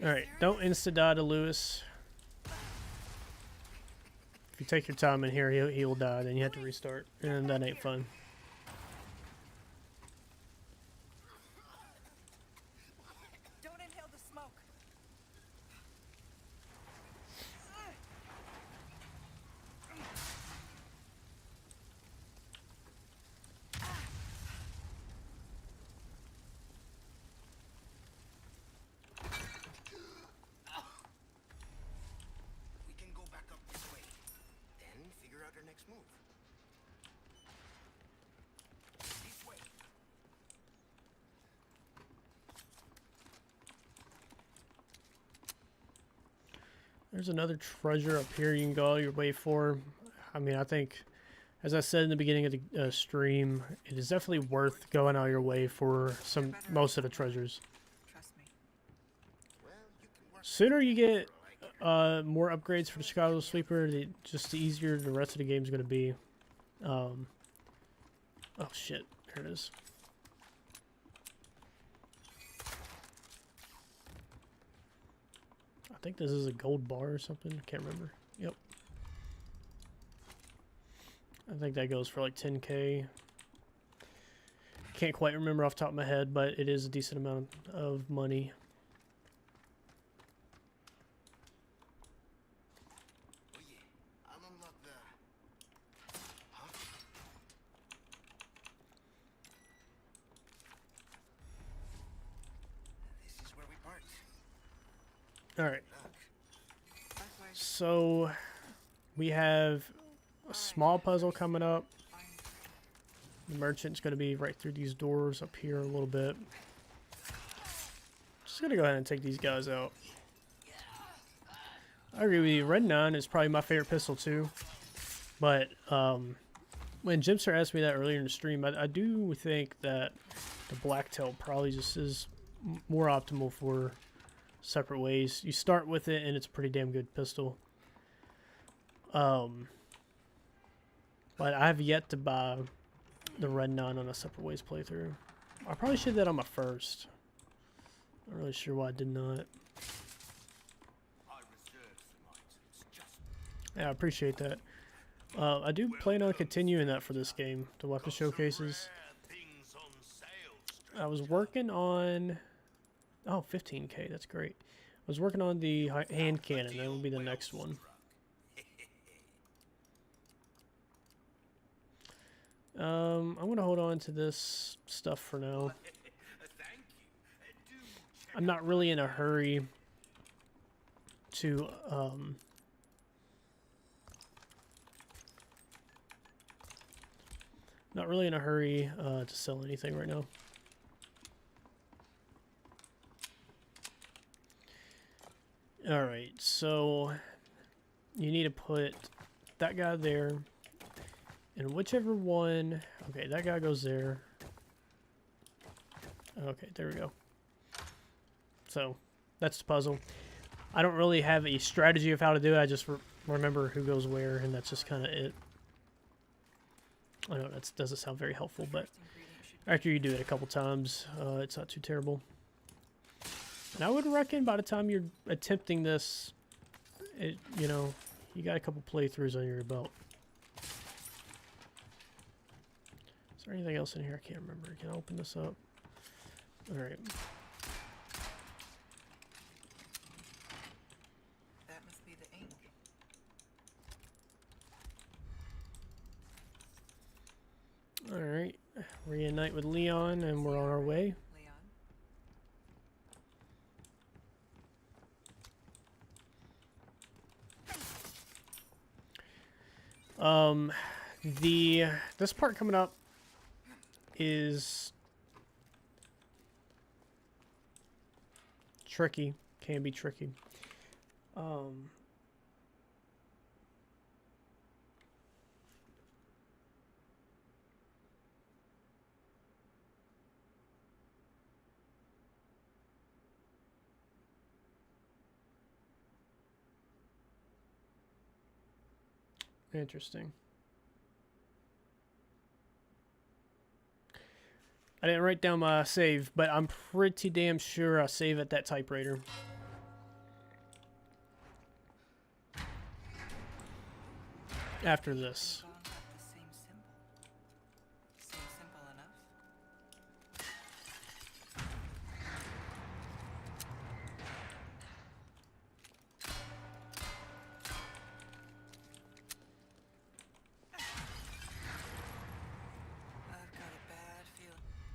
Alright, don't insta-die to Lewis. If you take your time in here, he'll die, then you have to restart. And that ain't fun. Don't inhale the smoke. We can go back up this way. Then figure out our next move. This way. There's another treasure up here you can go your way for. I mean, I think, as I said in the beginning of the stream, it is definitely worth going out your way for most of the treasures. Trust me. Well, you can work. Sooner you get more upgrades for the Chicago Sweeper, just the easier the rest of the game is going to be. Oh shit, there it is. I think this is a gold bar or something. I can't remember. Yep. I think that goes for like 10k. Can't quite remember off the top of my head, but it is a decent amount of money. Oh yeah. I'll unlock the. Huh? This is where we part. Alright, Look. That way. so we have a small puzzle coming up. Find The merchant's going to be right through these doors up here a little bit. Just going to go ahead and take these guys out. I agree with you. Red 9 is probably my favorite pistol too. But when Jimster asked me that earlier in the stream, I do think that the Blacktail probably just is more optimal for separate ways. You start with it and it's a pretty damn good pistol. But I have yet to buy the Red 9 on a separate ways playthrough. I probably should have that on my first. Not really sure why I did not. I reserve some items just Yeah, I appreciate that. I do plan on continuing that for this game, the weapon showcases. rare things on sale. I was working on... Oh, 15k, that's great. I was working on the hand cannon, that will be the next one. I'm gonna hold on to this stuff for now. Thank you. Do check I'm not really in a hurry to not really in a hurry to sell anything right now. All right, so you need to put that guy there, and whichever one. Okay, that guy goes there. Okay, there we go. So that's the puzzle. I don't really have a strategy of how to do it. I just remember who goes where, and that's just kind of it. I know that doesn't sound very helpful, but after you do it a couple times, it's not too terrible. And I would reckon by the time you're attempting this, you know, you got a couple playthroughs on your belt. Is there anything else in here? I can't remember. Can I open this up? All right. That must be the ink. All right. Reunite with Leon, and we're on our way. Leon? This part coming up is tricky. Can be tricky. Interesting. I didn't write down my save, but I'm pretty damn sure I save at that typewriter. After this. Gone with the same symbol. Seems simple enough. I've got a bad feeling about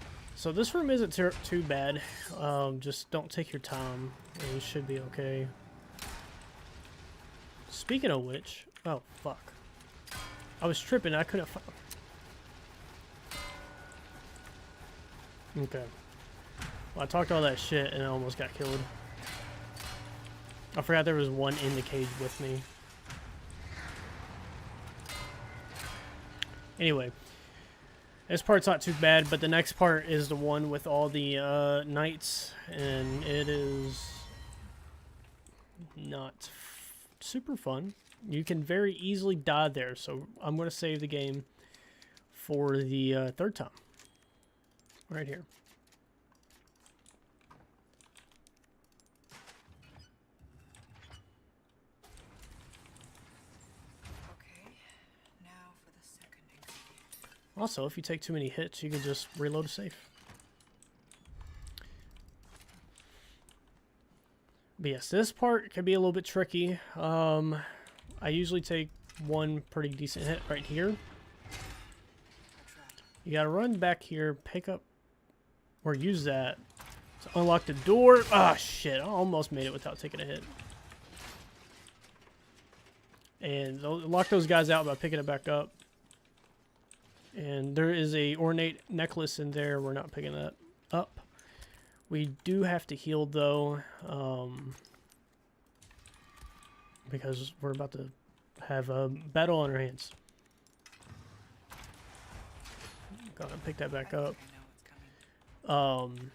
this. So this room isn't too bad. Just don't take your time, and you should be okay. Speaking of which, oh fuck, I was tripping. I couldn't find. Okay. Well, I talked all that shit and I almost got killed. I forgot there was one in the cage with me. Anyway, this part's not too bad, but the next part is the one with all the knights, and it is not super fun. You can very easily die there, so I'm going to save the game for the third time. Right here. Okay, now for the second ingredient. Also, if you take too many hits, you can just reload a save. But yes, this part can be a little bit tricky. I usually take one pretty decent hit right here. You gotta run back here, pick up, or use that to unlock the door. Ah, shit, I almost made it without taking a hit. And lock those guys out by picking it back up. And there is a ornate necklace in there. We're not picking that up. We do have to heal, though, because we're about to have a battle on our hands. Gotta pick that back up. I know it's coming.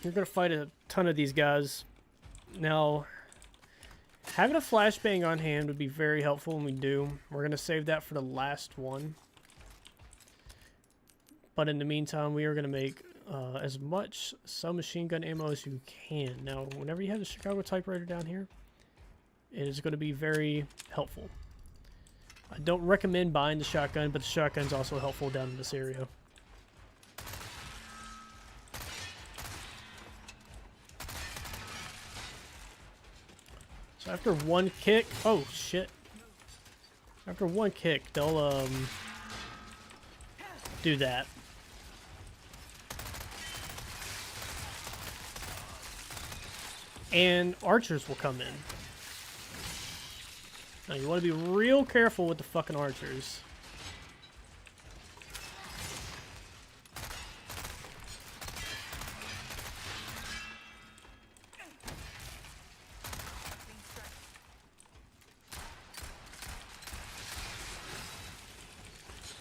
You're gonna fight a ton of these guys. Now, having a flashbang on hand would be very helpful when we do. We're gonna save that for the last one. But in the meantime, we are gonna make as much submachine gun ammo as you can. Now, whenever you have the Chicago typewriter down here, it is going to be very helpful. I don't recommend buying the shotgun, but the shotgun's also helpful down in this area. So after one kick, oh shit. After one kick, they'll do that. And archers will come in. Now you want to be real careful with the fucking archers.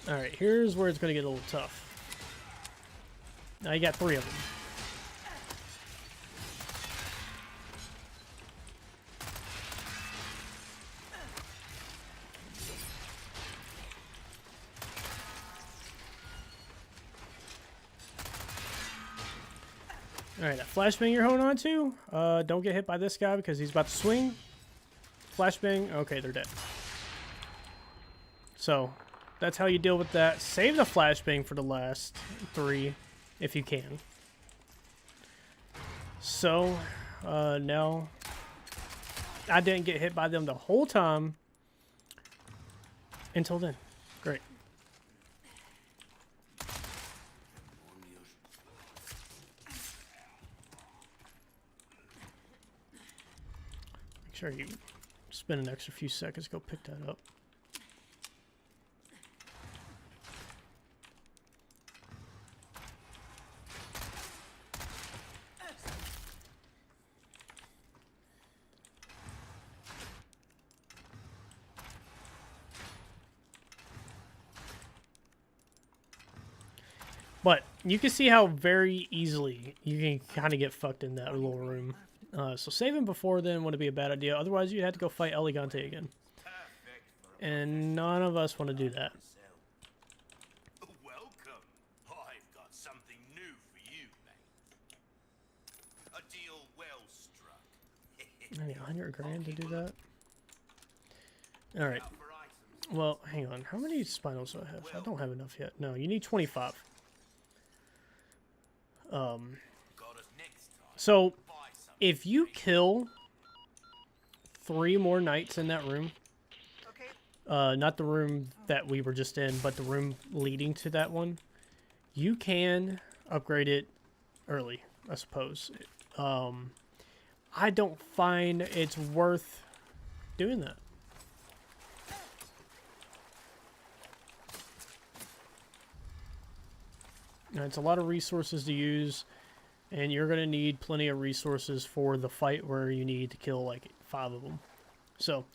Alright, here's where it's going to get a little tough. Now you got 3 of them. Alright, that flashbang you're holding on to, don't get hit by this guy because he's about to swing. Flashbang, okay, they're dead. So, that's how you deal with that. Save the flashbang for the last 3, if you can. So, now, I didn't get hit by them the whole time until then. Great. Make sure you spend an extra few seconds to go pick that up. But you can see how very easily you can kind of get fucked in that little room. So saving before then wouldn't be a bad idea. Otherwise, you'd have to go fight Elegante again. And none of us want to do that. Welcome. I've got something new for you, mate. A deal well struck. I need 100 grand to do that. Alright. Well, hang on. How many spinals do I have? I don't have enough yet. No, you need 25. So, if you kill 3 more knights in that room, not the room that we were just in, but the room leading to that one, you can upgrade it early, I suppose. I don't find it's worth doing that. Now, it's a lot of resources to use, and you're going to need plenty of resources for the fight where you need to kill like 5 of them. So,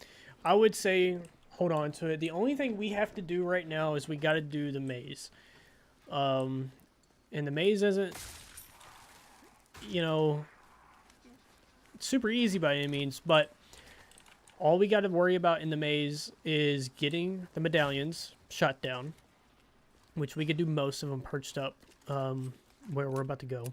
I would say hold on to it. The only thing we have to do right now is we got to do the maze. And the maze isn't, you know, super easy by any means, but all we got to worry about in the maze is getting the medallions shot down, which we could do most of them perched up where we're about to go.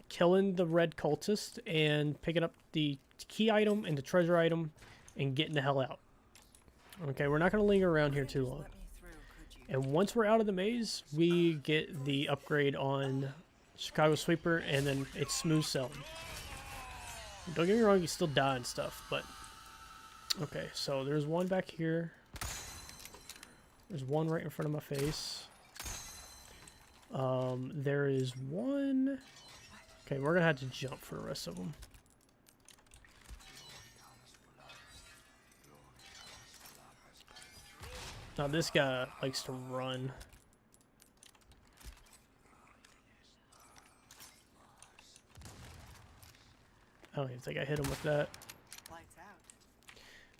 Killing the red cultist and picking up the key item and the treasure item and getting the hell out. Okay, we're not going to linger around here too long. And once we're out of the maze, we get the upgrade on Chicago Sweeper, and then it's smooth sailing. Don't get me wrong, you still die and stuff, but... Okay, so there's one back here. There's one right in front of my face. There is one... Okay, we're gonna have to jump for the rest of them. Now this guy likes to run. I don't even think I hit him with that. Lights out.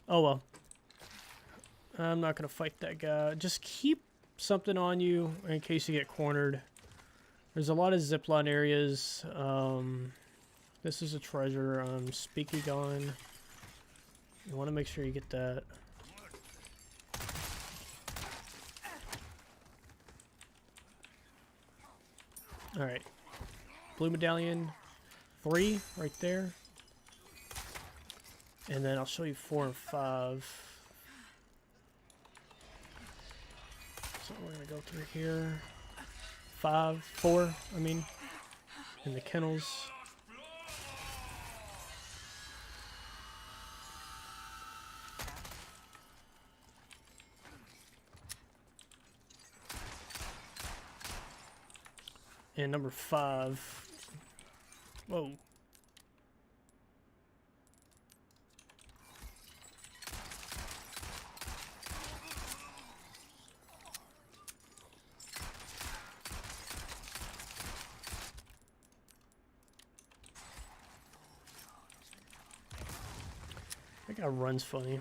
Oh well. I'm not gonna fight that guy. Just keep something on you in case you get cornered. There's a lot of zipline areas. This is a treasure. Speaky gone. You want to make sure you get that. All right. Blue medallion, 3 right there. And then I'll show you 4 and 5. So we're gonna go through here. 4, I mean, in the kennels. And number 5. Whoa. That guy runs funny.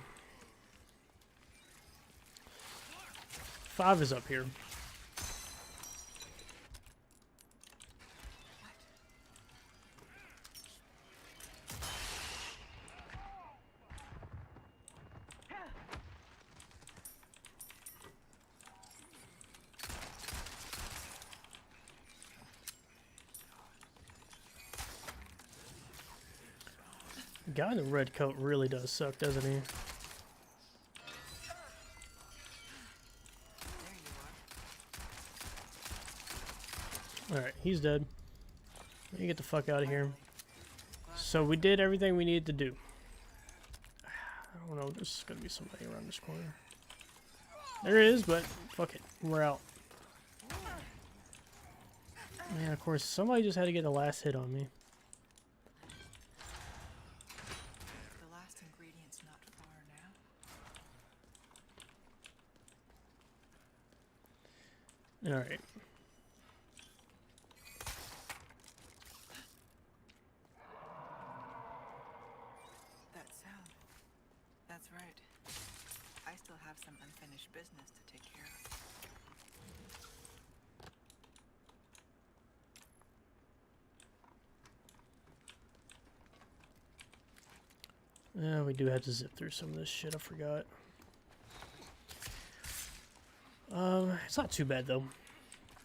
5 is up here. The guy in the red coat really does suck, doesn't he? There you are. Alright, he's dead. Let me get the fuck out of here. So we did everything we needed to do. I don't know, there's gonna be somebody around this corner. There is, but fuck it, we're out. Man, of course, somebody just had to get the last hit on me. The last ingredient's not far now. Alright. That sound. That's right. I still have some unfinished business to take care of. Yeah, we do have to zip through some of this shit, I forgot. It's not too bad though.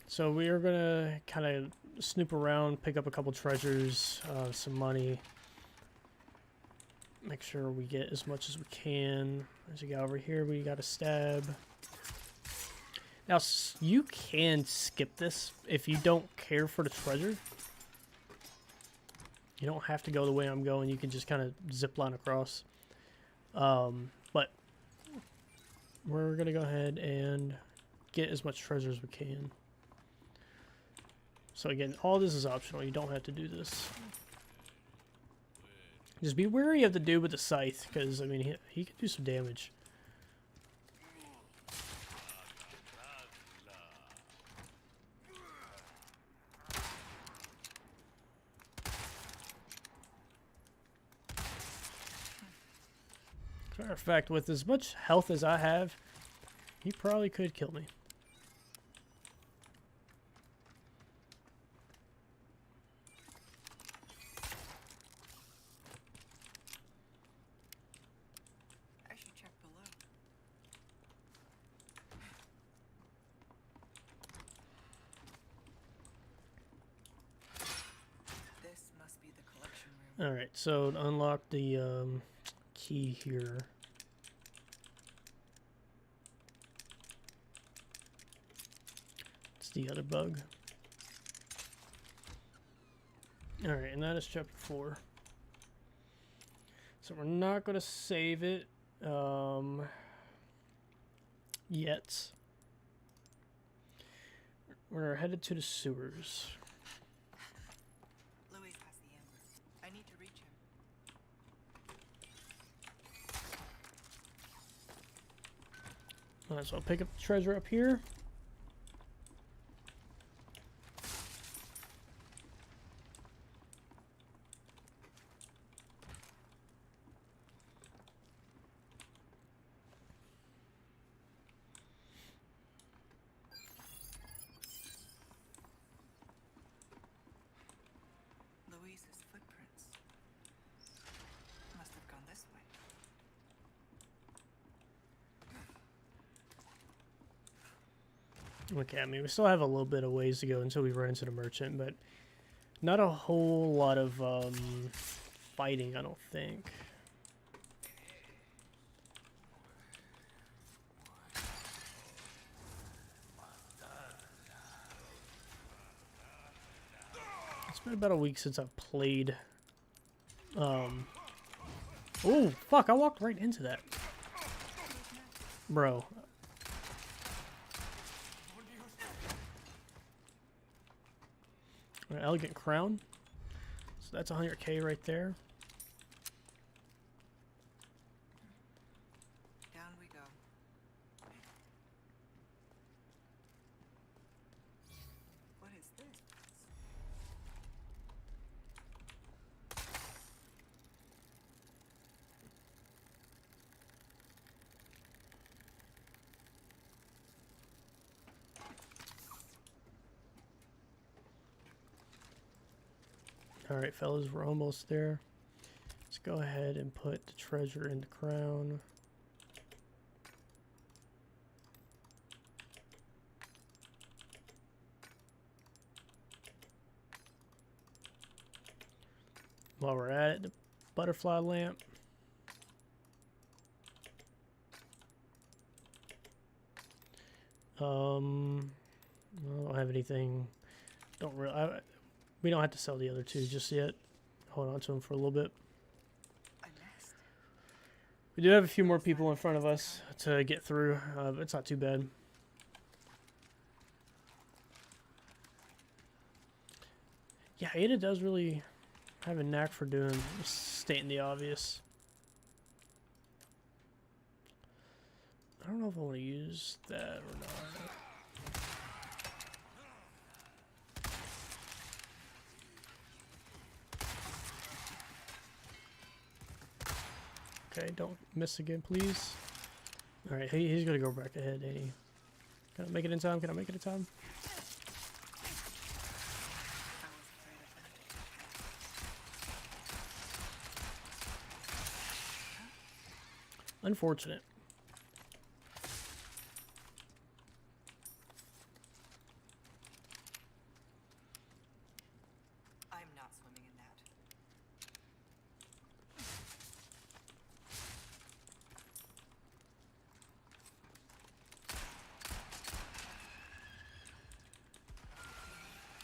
So we are gonna kind of snoop around, pick up a couple treasures, some money. Make sure we get as much as we can. There's a guy over here we gotta stab. Now, you can skip this if you don't care for the treasure. You don't have to go the way I'm going. You can just kind of zip line across. But we're going to go ahead and get as much treasure as we can. So again, all this is optional. You don't have to do this. Just be wary of the dude with the scythe, because, I mean, he can do some damage. As a matter of fact, with as much health as I have, he probably could kill me. I should check below. This must be the collection room. Alright, so to unlock the key here. It's the other bug. Alright, and that is chapter 4. So we're not going to save it yet. We're headed to the sewers. Louis has the amber. I need to reach him. Alright, so I'll pick up the treasure up here. Louise's footprints. Must have gone this way. Okay, I mean, we still have a little bit of ways to go until we run into the merchant, but not a whole lot of fighting, I don't think. It's been about a week since I've played. Oh, fuck, I walked right into that. Bro. An elegant crown. So that's 100k right there. Down we go. What is this? Alright, fellas, we're almost there. Let's go ahead and put the treasure in the crown. While we're at it, the butterfly lamp. I don't have anything. Don't really. We don't have to sell the other two just yet. Hold on to them for a little bit. A nest. We do have a few more people in front of us to get through, but it's not too bad. Yeah, Ada does really have a knack for doing stating the obvious. I don't know if I want to use that or not. Okay, don't miss again, please. Alright, he's gonna go back ahead, ain't he? Can I make it in time? Can I make it in time? Unfortunate. I'm not swimming in that.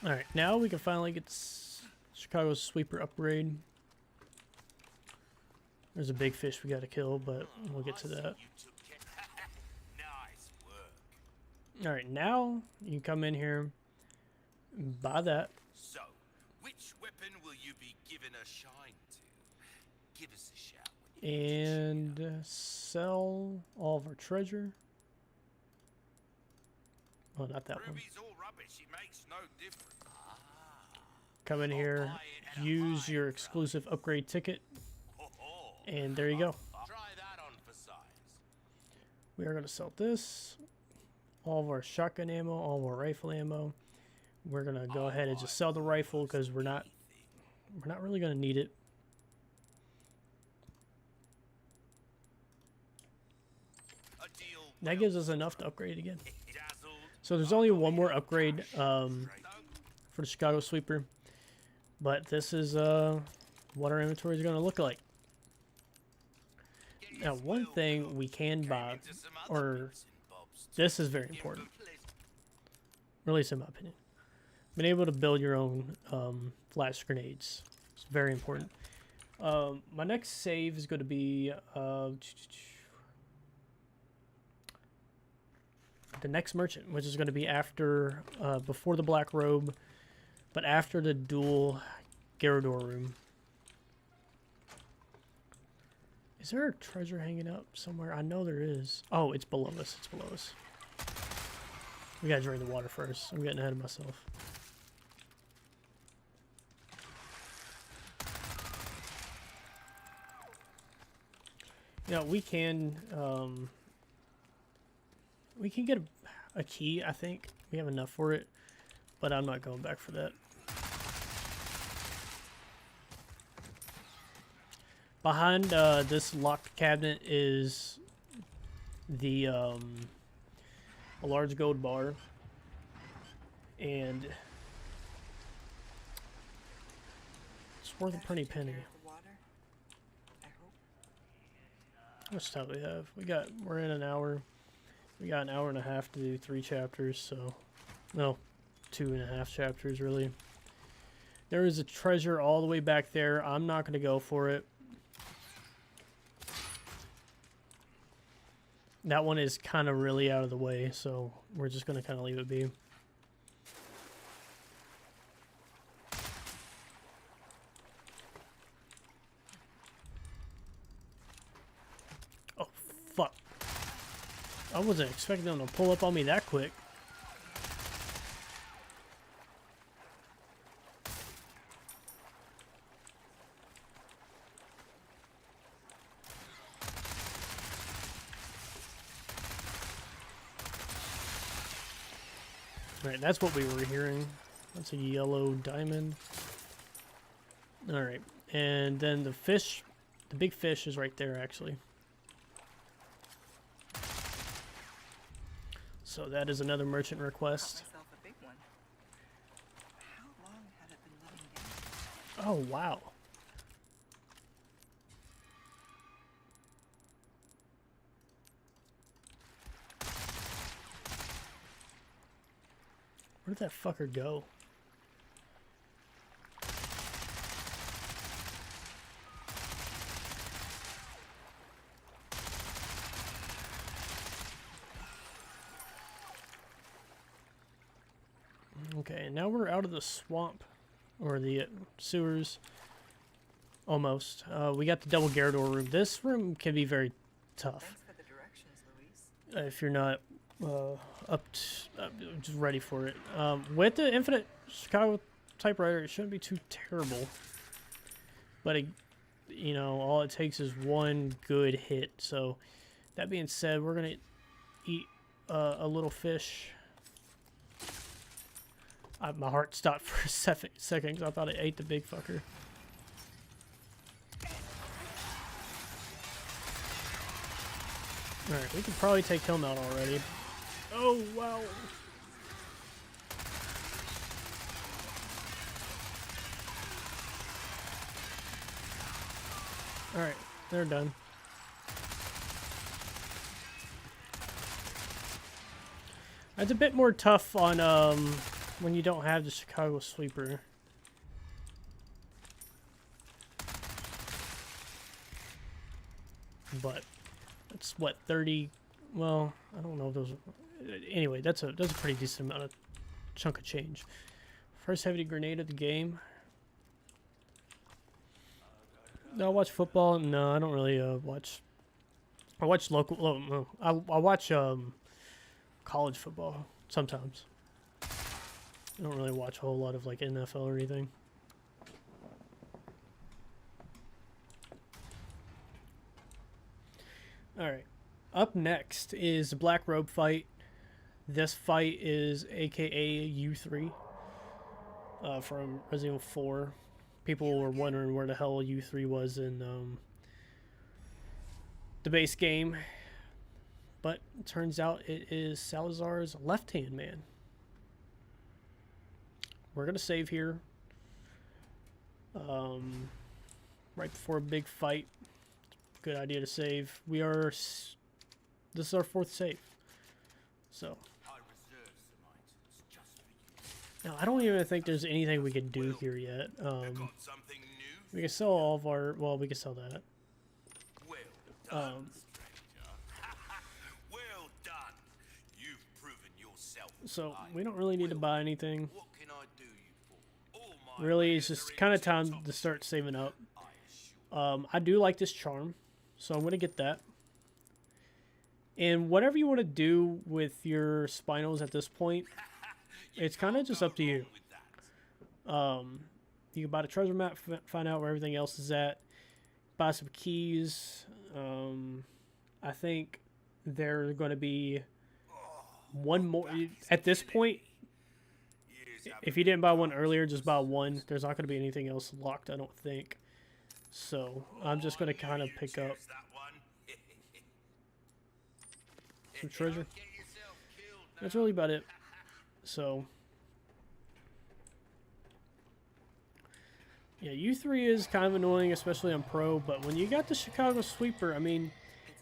Alright, now we can finally get Chicago's sweeper upgrade. There's a big fish we gotta kill, but we'll get to that. Nice work. Alright, now you come in here, buy that. So, which weapon will you be given a shine to? Give us a shout when you get your And sell all of our treasure. Oh, not that one. Ruby's all rubbish. It makes no difference. Come in here, use your exclusive upgrade ticket, and there you go. Try that on for size. We are going to sell this, all of our shotgun ammo, all of our rifle ammo. We're going to go ahead and just sell the rifle because we're not really going to need it. A deal. That gives us enough to upgrade again. Dazzled. So there's only one more upgrade for the Chicago sweeper, but this is what our inventory is going to look like. Now, one thing we can buy, or this is very important, at least in my opinion, being able to build your own flash grenades. It's very important. My next save is going to be the next merchant, which is going to be after, before the black robe, but after the dual Garrador room. Is there a treasure hanging up somewhere? I know there is. Oh, it's below us. It's below us. We gotta drain the water first. I'm getting ahead of myself. You know, we can get a key, I think. We have enough for it, but I'm not going back for that. Behind this locked cabinet is the a large gold bar, and it's worth a pretty penny. The water, I hope. How much time do we have? We're in an hour. We got an hour and a half to do 3 chapters, so no, 2.5 chapters really. There is a treasure all the way back there. I'm not gonna go for it. That one is kind of really out of the way, so we're just going to kind of leave it be. I wasn't expecting them to pull up on me that quick. Alright, that's what we were hearing. That's a yellow diamond. Alright, and then the fish, the big fish is right there actually. So that is another merchant request. Myself a big one. How long had it been living down? Oh, wow. Where did that fucker go? Okay, now we're out of the swamp, or the sewers, almost. We got the double Gyarados room. This room can be very tough Thanks for the directions, Luis. if you're not just ready for it. With the infinite Chicago typewriter, it shouldn't be too terrible. But, you know, all it takes is one good hit. So, that being said, we're going to eat a little fish. My heart stopped for a second because I thought it ate the big fucker. Alright, we can probably take him out already. Oh, wow. Alright, they're done. It's a bit more tough on when you don't have the Chicago sweeper. But it's what, 30, well, I don't know if those, anyway, that's a pretty decent amount of chunk of change. First heavy grenade of the game. Do I watch football? No, I don't really watch. I watch local. No, I watch college football sometimes. I don't really watch a whole lot of like NFL or anything. All right. Up next is the Black Robe fight. This fight is AKA U3 from Resident Evil 4. People were wondering where the hell U3 was in the base game. But it turns out it is Salazar's left-hand man. We're going to save here. Right before a big fight. Good idea to save. We are... This is our 4th save. So... Now, I don't even think there's anything we can do here yet. We can sell all of our... Well, we can sell that. Well done, well done. You've proven yourself. So, we don't really need to buy anything. What can I do you for? All my Really, it's just kind of time to start saving up. I do like this charm, so I'm going to get that. And whatever you want to do with your spinals at this point, it's kind of just up to you. You can buy the treasure map, find out where everything else is at. Buy some keys. I think there's going to be one more. At this point, if you didn't buy one earlier, just buy one. There's not going to be anything else locked, I don't think. So, I'm just going to kind of pick up some treasure. That's really about it. So, yeah, U3 is kind of annoying, especially on Pro, but when you got the Chicago Sweeper, I mean,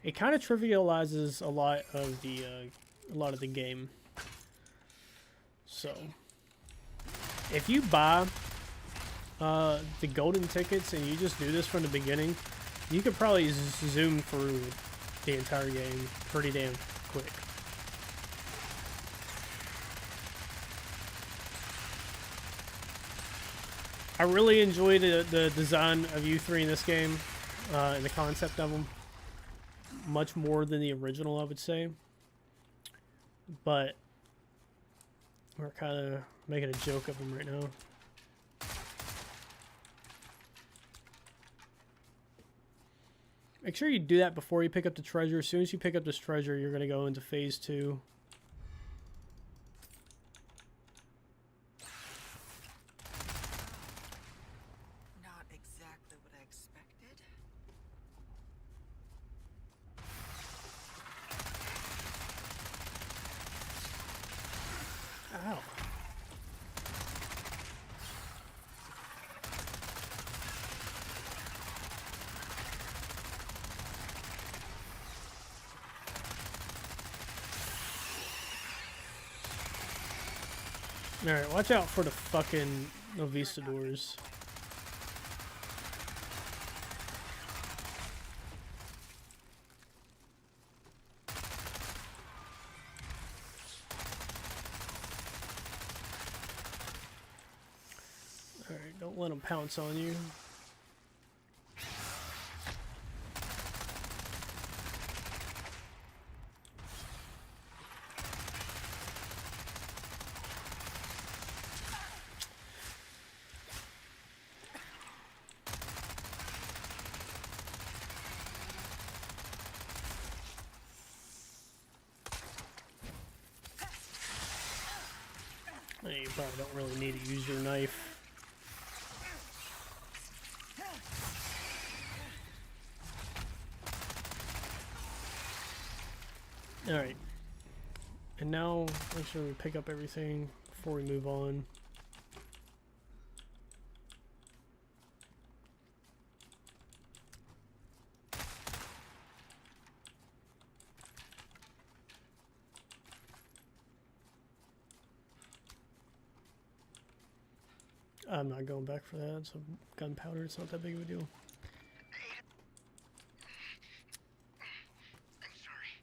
it kind of trivializes a lot of the game. So, if you buy the golden tickets and you just do this from the beginning, you could probably zoom through the entire game pretty damn quick. I really enjoy the design of U3 in this game, and the concept of them, much more than the original, I would say. but we're kind of making a joke of him right now. Make sure you do that before you pick up the treasure. As soon as you pick up this treasure, you're going to go into phase 2. Not exactly what I expected. Ow. Alright, watch out for the fucking Novistadors. Alright, don't let them pounce on you. You probably don't really need to use your knife. Alright. And now, make sure we pick up everything before we move on. I'm not going back for that. It's a gunpowder. It's not that big of a deal. I'm sorry.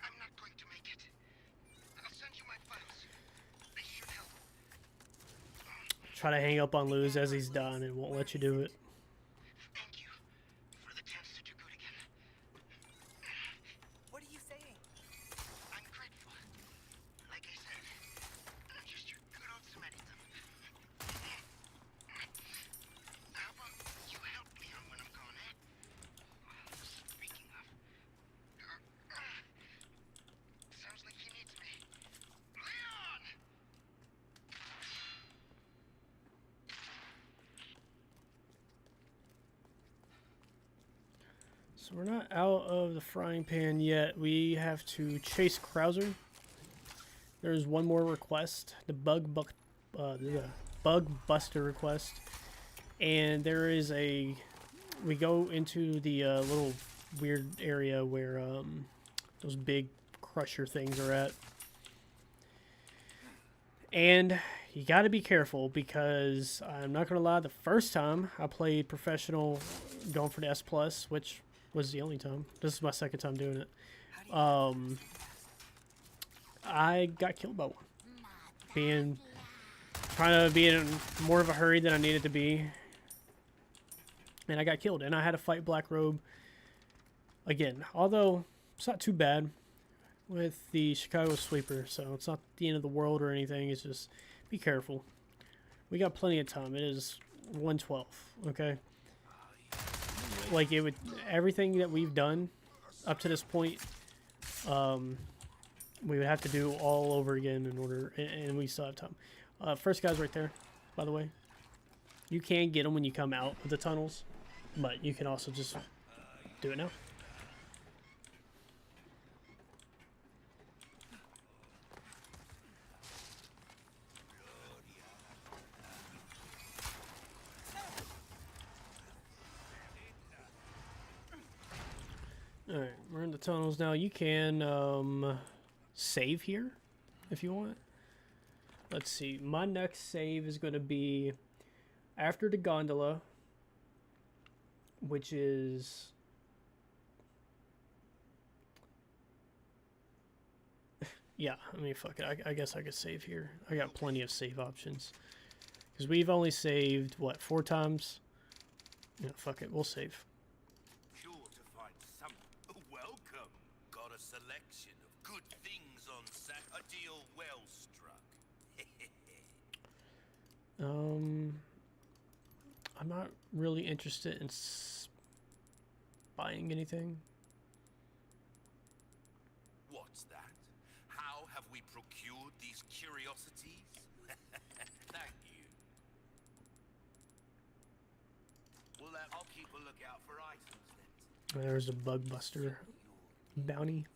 I'm not going to make it. I'll send you my files. They should help. Try to hang up on Luz as he's done and won't let you do it. Thank you for the chance to do good again. What are you saying? I'm grateful. Like I said, I'm just your good old Samaritan. How about you help Leon when I'm gone, eh? Speaking of, sounds like he needs me. Leon! So we're not out of the frying pan yet. We have to chase Krauser. There's one more request, the bug buster request, and there is a. We go into the little weird area where those big crusher things are at, and you got to be careful because I'm not gonna lie. The first time I played professional, going for the S plus, which was the only time. This is my second time doing it. I got killed by one. Trying to be in more of a hurry than I needed to be. And I got killed. And I had to fight Black Robe again. Although, it's not too bad with the Chicago Sweeper. So, it's not the end of the world or anything. It's just, be careful. We got plenty of time. It is 1:12, okay? Like, it would, everything that we've done up to this point, we would have to do all over again in order, and we still have time. First guy's right there, by the way. You can get them when you come out of the tunnels, but you can also just do it now. Alright, we're in the tunnels now. You can save here if you want. Let's see. My next save is going to be after the gondola, which is... yeah, I mean, fuck it. I guess I could save here. I got plenty of save options. Because we've only saved, what, 4 times? Yeah, fuck it. We'll save. Sure to find some. Welcome. Got a selection of good things on Saturday. I'm not really interested in buying anything. What's that? How have we procured these curiosities? Thank you. Well, I'll keep a lookout for items then. There's a bug buster bounty.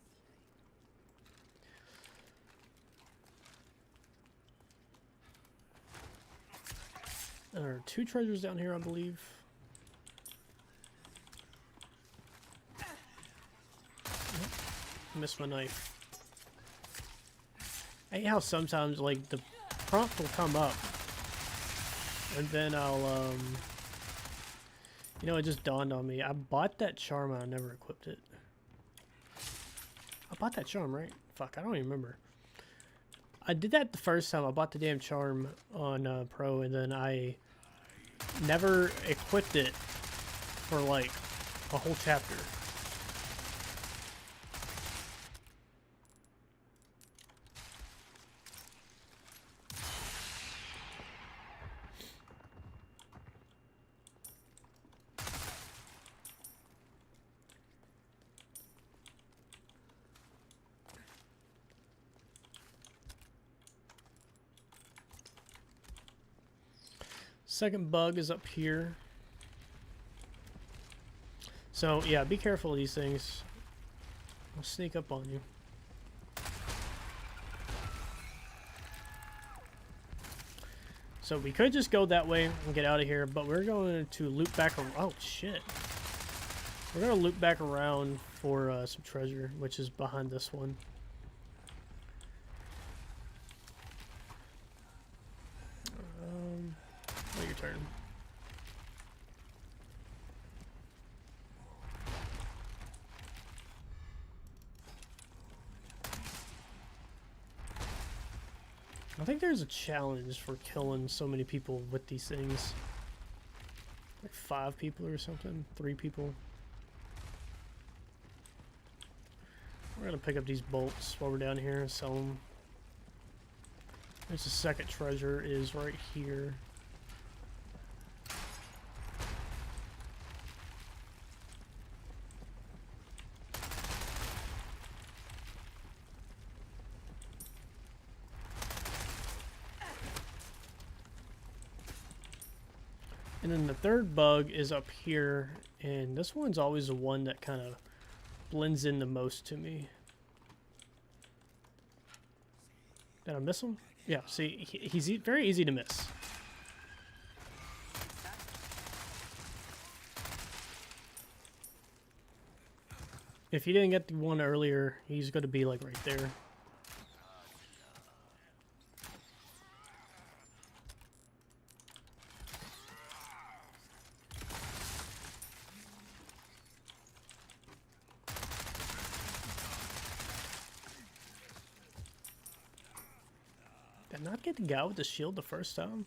There are 2 treasures down here, I believe. Missed my knife. I hate how sometimes, like, the prompt will come up, and then I'll, you know, it just dawned on me. I bought that charm and I never equipped it. I bought that charm, right? Fuck, I don't even remember. I did that the first time. I bought the damn charm on Pro, and then I never equipped it for, like, a whole chapter. Second bug is up here. So, yeah, be careful of these things. I'll sneak up on you. So we could just go that way and get out of here, but we're going to loop back around. Oh, shit. We're going to loop back around for some treasure, which is behind this one. Wait your turn. I think there's a challenge for killing so many people with these things. Like 5 people or something, 3 people. We're gonna pick up these bolts while we're down here and sell them. There's the second treasure is right here. And then the third bug is up here, and this one's always the one that kind of blends in the most to me. Did I miss him? Yeah, see, he's very easy to miss. If you didn't get the one earlier, he's going to be like right there. Did I not get the guy with the shield the first time?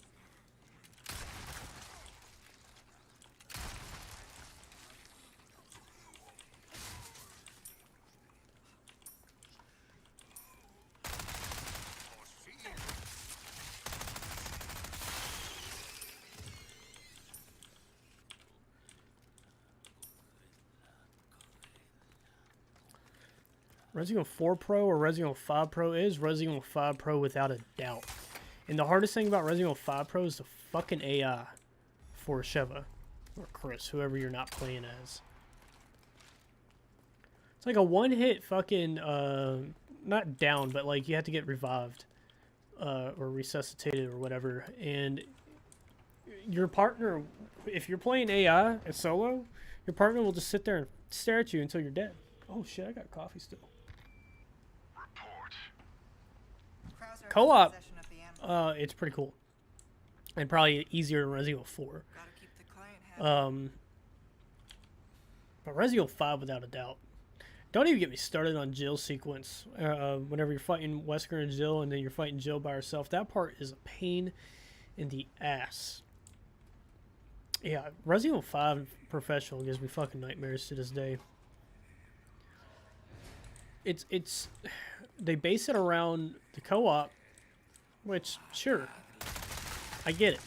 Resident Evil 4 Pro or Resident Evil 5 Pro is Resident Evil 5 Pro without a doubt. And the hardest thing about Resident Evil 5 Pro is the fucking AI for Sheva. Or Chris, whoever you're not playing as. It's like a one-hit fucking, not down, but like you have to get revived. Or resuscitated or whatever. And your partner, if you're playing AI and solo, your partner will just sit there and stare at you until you're dead. Oh shit, I got coffee still. Co-op, it's pretty cool, and probably easier than Resident Evil 4. Gotta keep the client happy. But Resident Evil 5 without a doubt. Don't even get me started on Jill's sequence. Whenever you're fighting Wesker and Jill, and then you're fighting Jill by herself, that part is a pain in the ass. Yeah, Resident Evil 5 Professional gives me fucking nightmares to this day. It's they base it around the co-op, which sure, I get it.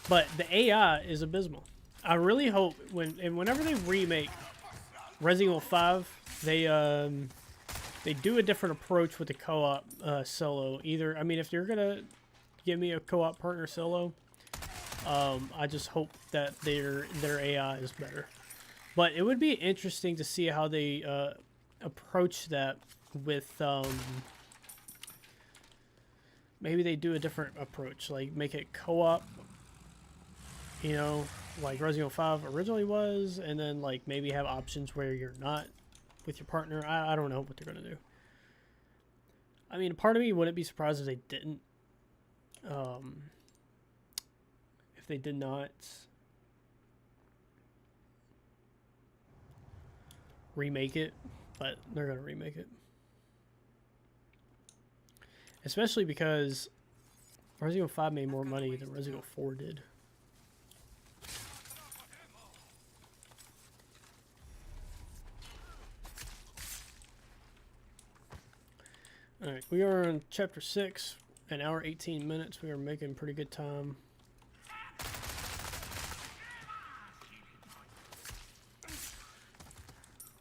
but the AI is abysmal. I really hope whenever they remake Resident Evil 5, they do a different approach with the co-op solo. Either, I mean, if you're gonna give me a co-op partner solo, I just hope that their AI is better. But it would be interesting to see how they approach that with maybe they do a different approach, like make it co-op, you know, like Resident Evil 5 originally was, and then like maybe have options where you're not with your partner. I don't know what they're gonna do. I mean, part of me wouldn't be surprised if they didn't. If they did not remake it, but they're gonna remake it. Especially because Resident Evil 5 made more money than Resident Evil 4 did. Alright, we are on chapter 6, an hour 18 minutes. We are making pretty good time.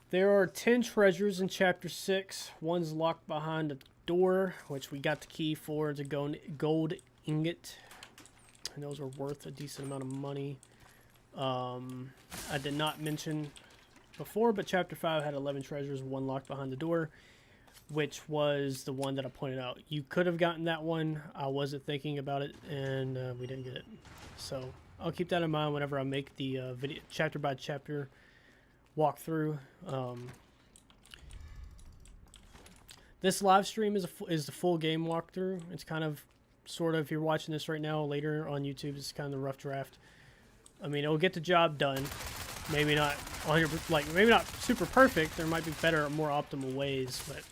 There are 10 treasures in chapter 6. One's locked behind a door, which we got the key for. It's a gold ingot, and those are worth a decent amount of money. I did not mention before, but chapter 5 had 11 treasures, one locked behind the door, which was the one that I pointed out. You could have gotten that one. I wasn't thinking about it, and we didn't get it. So I'll keep that in mind whenever I make the video chapter by chapter walkthrough. This live stream is the full game walkthrough. It's kind of, sort of, if you're watching this right now, later on YouTube, it's kind of the rough draft. I mean, it'll get the job done. Maybe not 100%, like maybe not super perfect. There might be better or more optimal ways, but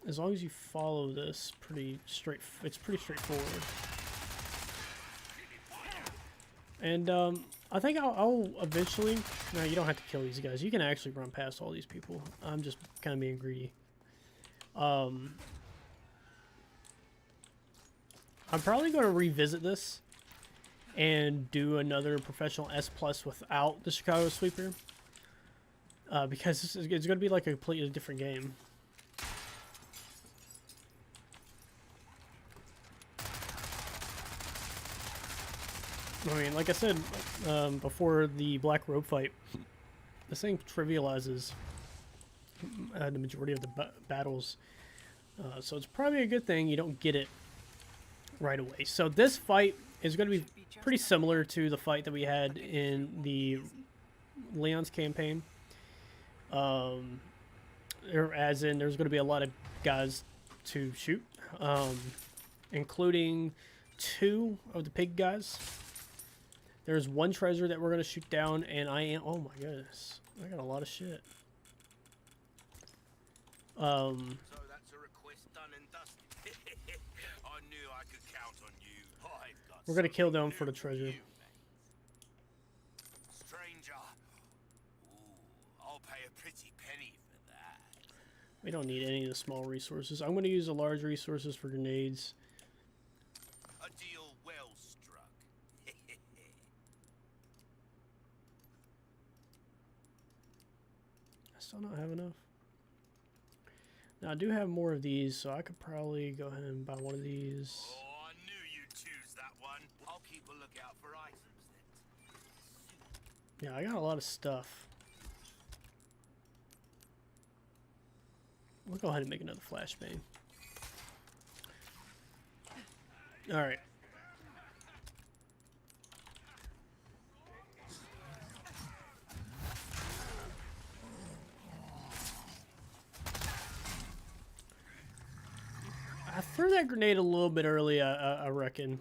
as long as you follow this, it's pretty straightforward. And I think I'll eventually. No, you don't have to kill these guys. You can actually run past all these people. I'm just kind of being greedy. I'm probably going to revisit this and do another professional S+ without the Chicago Sweeper, because it's going to be like a completely different game. I mean, like I said before the Black Robe fight, this thing trivializes the majority of the battles, so it's probably a good thing you don't get it right away. So this fight is going to be pretty similar to the fight that we had in the Leon's campaign, as in there's going to be a lot of guys to shoot, including 2 of the pig guys. There's 1 treasure that we're going to shoot down, and oh my goodness, I got a lot of shit. So that's a request done and dusted. I knew I could count on you. We're going to kill them for the treasure. Stranger. Ooh, I'll pay a pretty penny for that. We don't need any of the small resources. I'm going to use the large resources for grenades. A deal well struck. I still don't have enough. Now, I do have more of these, so I could probably go ahead and buy one of these. Oh, I knew you'd choose that one. I'll keep a lookout for items then. Yeah, I got a lot of stuff. We'll go ahead and make another flashbang. Alright. I threw that grenade a little bit early, I reckon.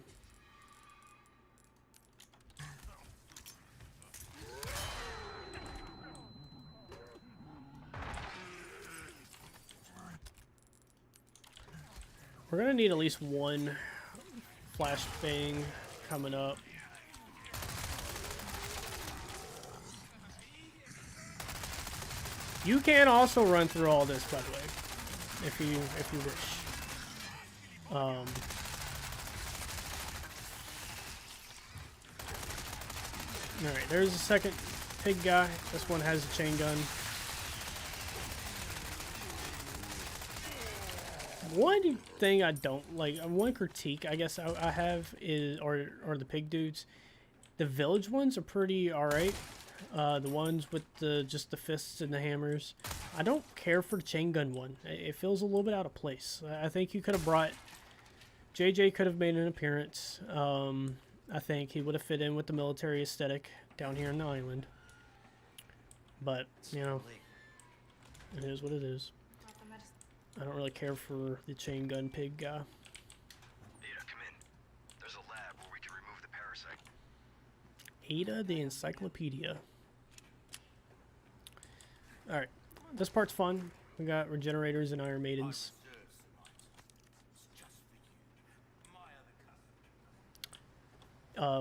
We're gonna need at least 1 flashbang coming up. You can also run through all this, by the way, if you wish. Alright, there's a second pig guy. This one has a chain gun. One thing I don't like, one critique I guess I have is, or the pig dudes. The village ones are pretty alright. The ones with just the fists and the hammers. I don't care for the chain gun one. It feels a little bit out of place. I think you could have brought... JJ could have made an appearance. I think he would have fit in with the military aesthetic down here on the island. But, you know, it is what it is. I don't really care for the chain gun pig guy. Ada, come in. There's a lab where we can remove the parasite. Ada the Encyclopedia. Alright, this part's fun. We got regenerators and Iron Maidens.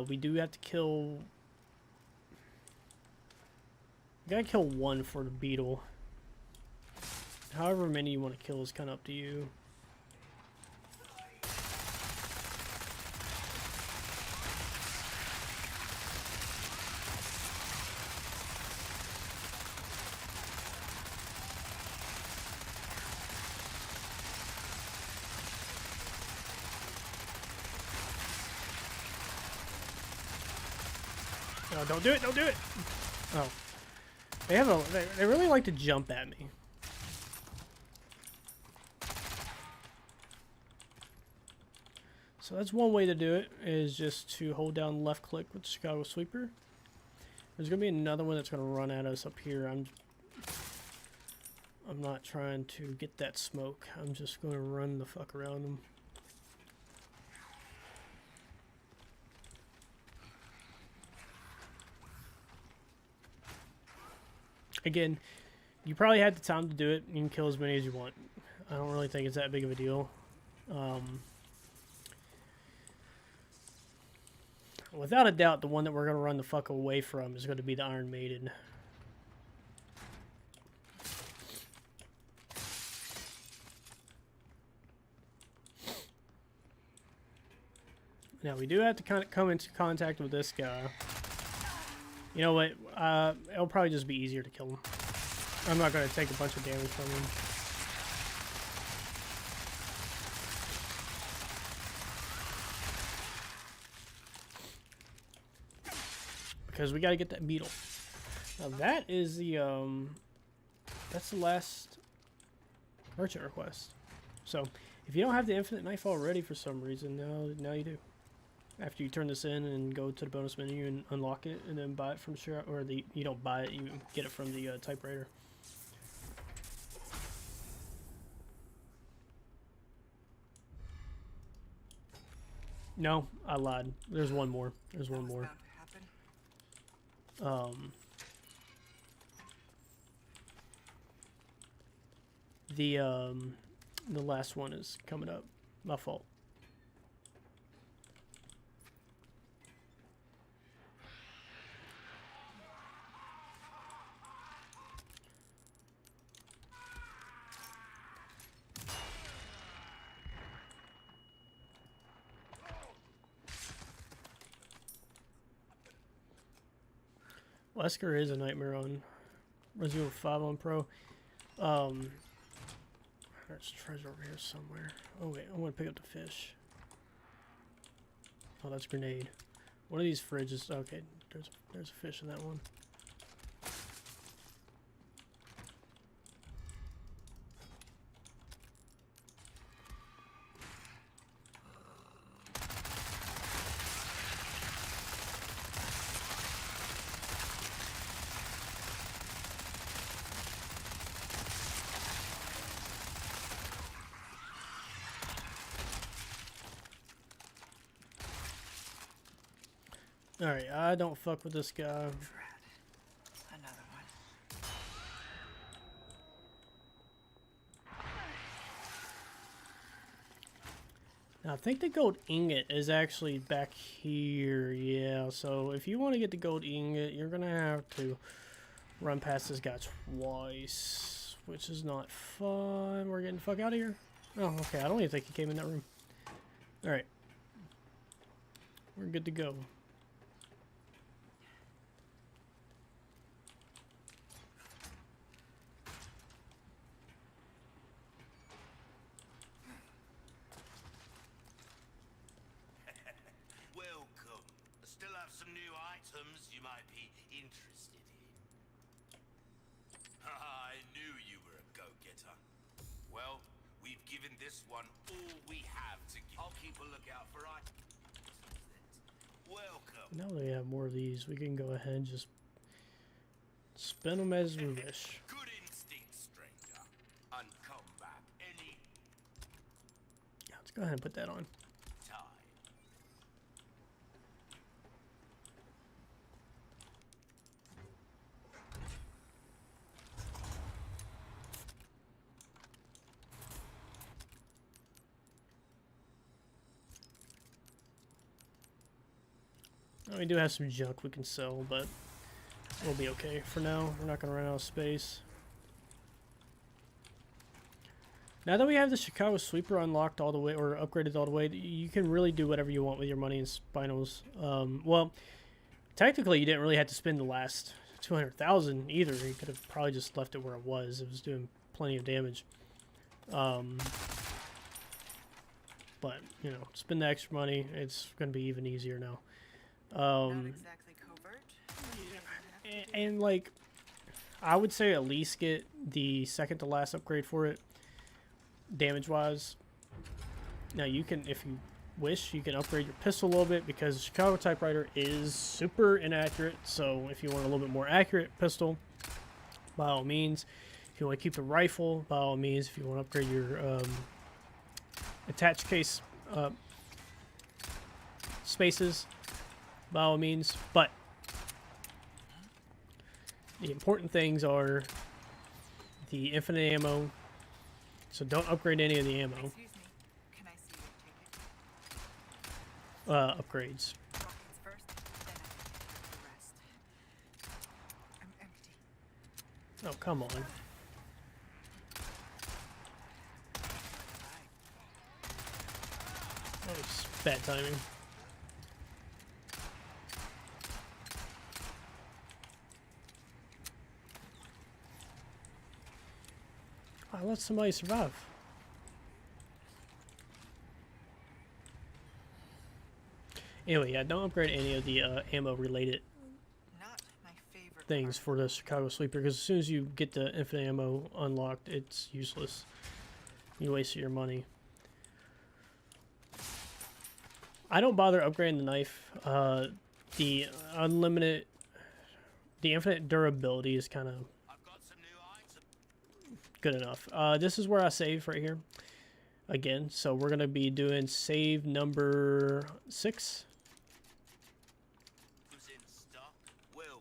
We do have to kill... We gotta kill one for the beetle. However many you want to kill is kind of up to you. Oh, don't do it! Don't do it! Oh. They have a... They really like to jump at me. So that's one way to do it, is just to hold down left click with the Chicago Sweeper. There's going to be another one that's going to run at us up here. I'm not trying to get that smoke. I'm just going to run the fuck around them. Again, you probably had the time to do it. You can kill as many as you want. I don't really think it's that big of a deal. Without a doubt, the one that we're going to run the fuck away from is going to be the Iron Maiden. Now, we do have to kind of come into contact with this guy. You know what? It'll probably just be easier to kill him. I'm not going to take a bunch of damage from him. Because we got to get that beetle. Now that is the, that's the last merchant request. So, if you don't have the infinite knife already for some reason, now you do. After you turn this in and go to the bonus menu and unlock it, and then buy it from shop, or you don't buy it, you get it from the typewriter. No, I lied. There's one more. There's one more. The last one is coming up. My fault. Wesker is a nightmare on Resident Evil 5 on Pro. There's treasure over here somewhere. Oh wait, I want to pick up the fish. Oh, that's a grenade. One of these fridges. Okay, there's a fish in that one. Alright, I don't fuck with this guy. Another one. Now, I think the gold ingot is actually back here. Yeah, so if you want to get the gold ingot, you're going to have to run past this guy twice, which is not fun. We're getting the fuck out of here. Oh, okay. I don't even think he came in that room. Alright. We're good to go. Still have some new items you might be interested in. I knew you were a go-getter. Well, we've given this one all we have to give. I'll keep a lookout for items. Welcome. Now that we have more of these, we can go ahead and just spin them as we wish. Good instinct, stranger. And come back any Yeah, let's go ahead and put that on. time. We do have some junk we can sell, but we'll be okay for now. We're not going to run out of space. Now that we have the Chicago Sweeper unlocked all the way, or upgraded all the way, you can really do whatever you want with your money in Spinals. Well, technically you didn't really have to spend the last 200,000 either. You could have probably just left it where it was. It was doing plenty of damage. But, you know, spend the extra money. It's going to be even easier now. Not exactly covert. And like, I would say at least get the second to last upgrade for it, damage wise. Now you can, if you wish, you can upgrade your pistol a little bit, because the Chicago typewriter is super inaccurate. So if you want a little bit more accurate pistol, by all means. If you want to keep the rifle, by all means. If you want to upgrade your attached case spaces, by all means. But the important things are the infinite ammo, so don't upgrade any of the ammo. Excuse me. Can I see your ticket? Upgrades. Rockets first, then I can take the rest. I'm empty. Oh, come on. That was bad timing. I let somebody survive. Anyway, yeah, don't upgrade any of the ammo related Not my favorite things part. for the Chicago Sweeper, because as soon as you get the infinite ammo unlocked, it's useless. You wasted your money. I don't bother upgrading the knife. The unlimited, the infinite durability is kind of I've got some new items. good enough. This is where I save right here. Again, so we're gonna be doing save number 6. Who's in stock? Welcome.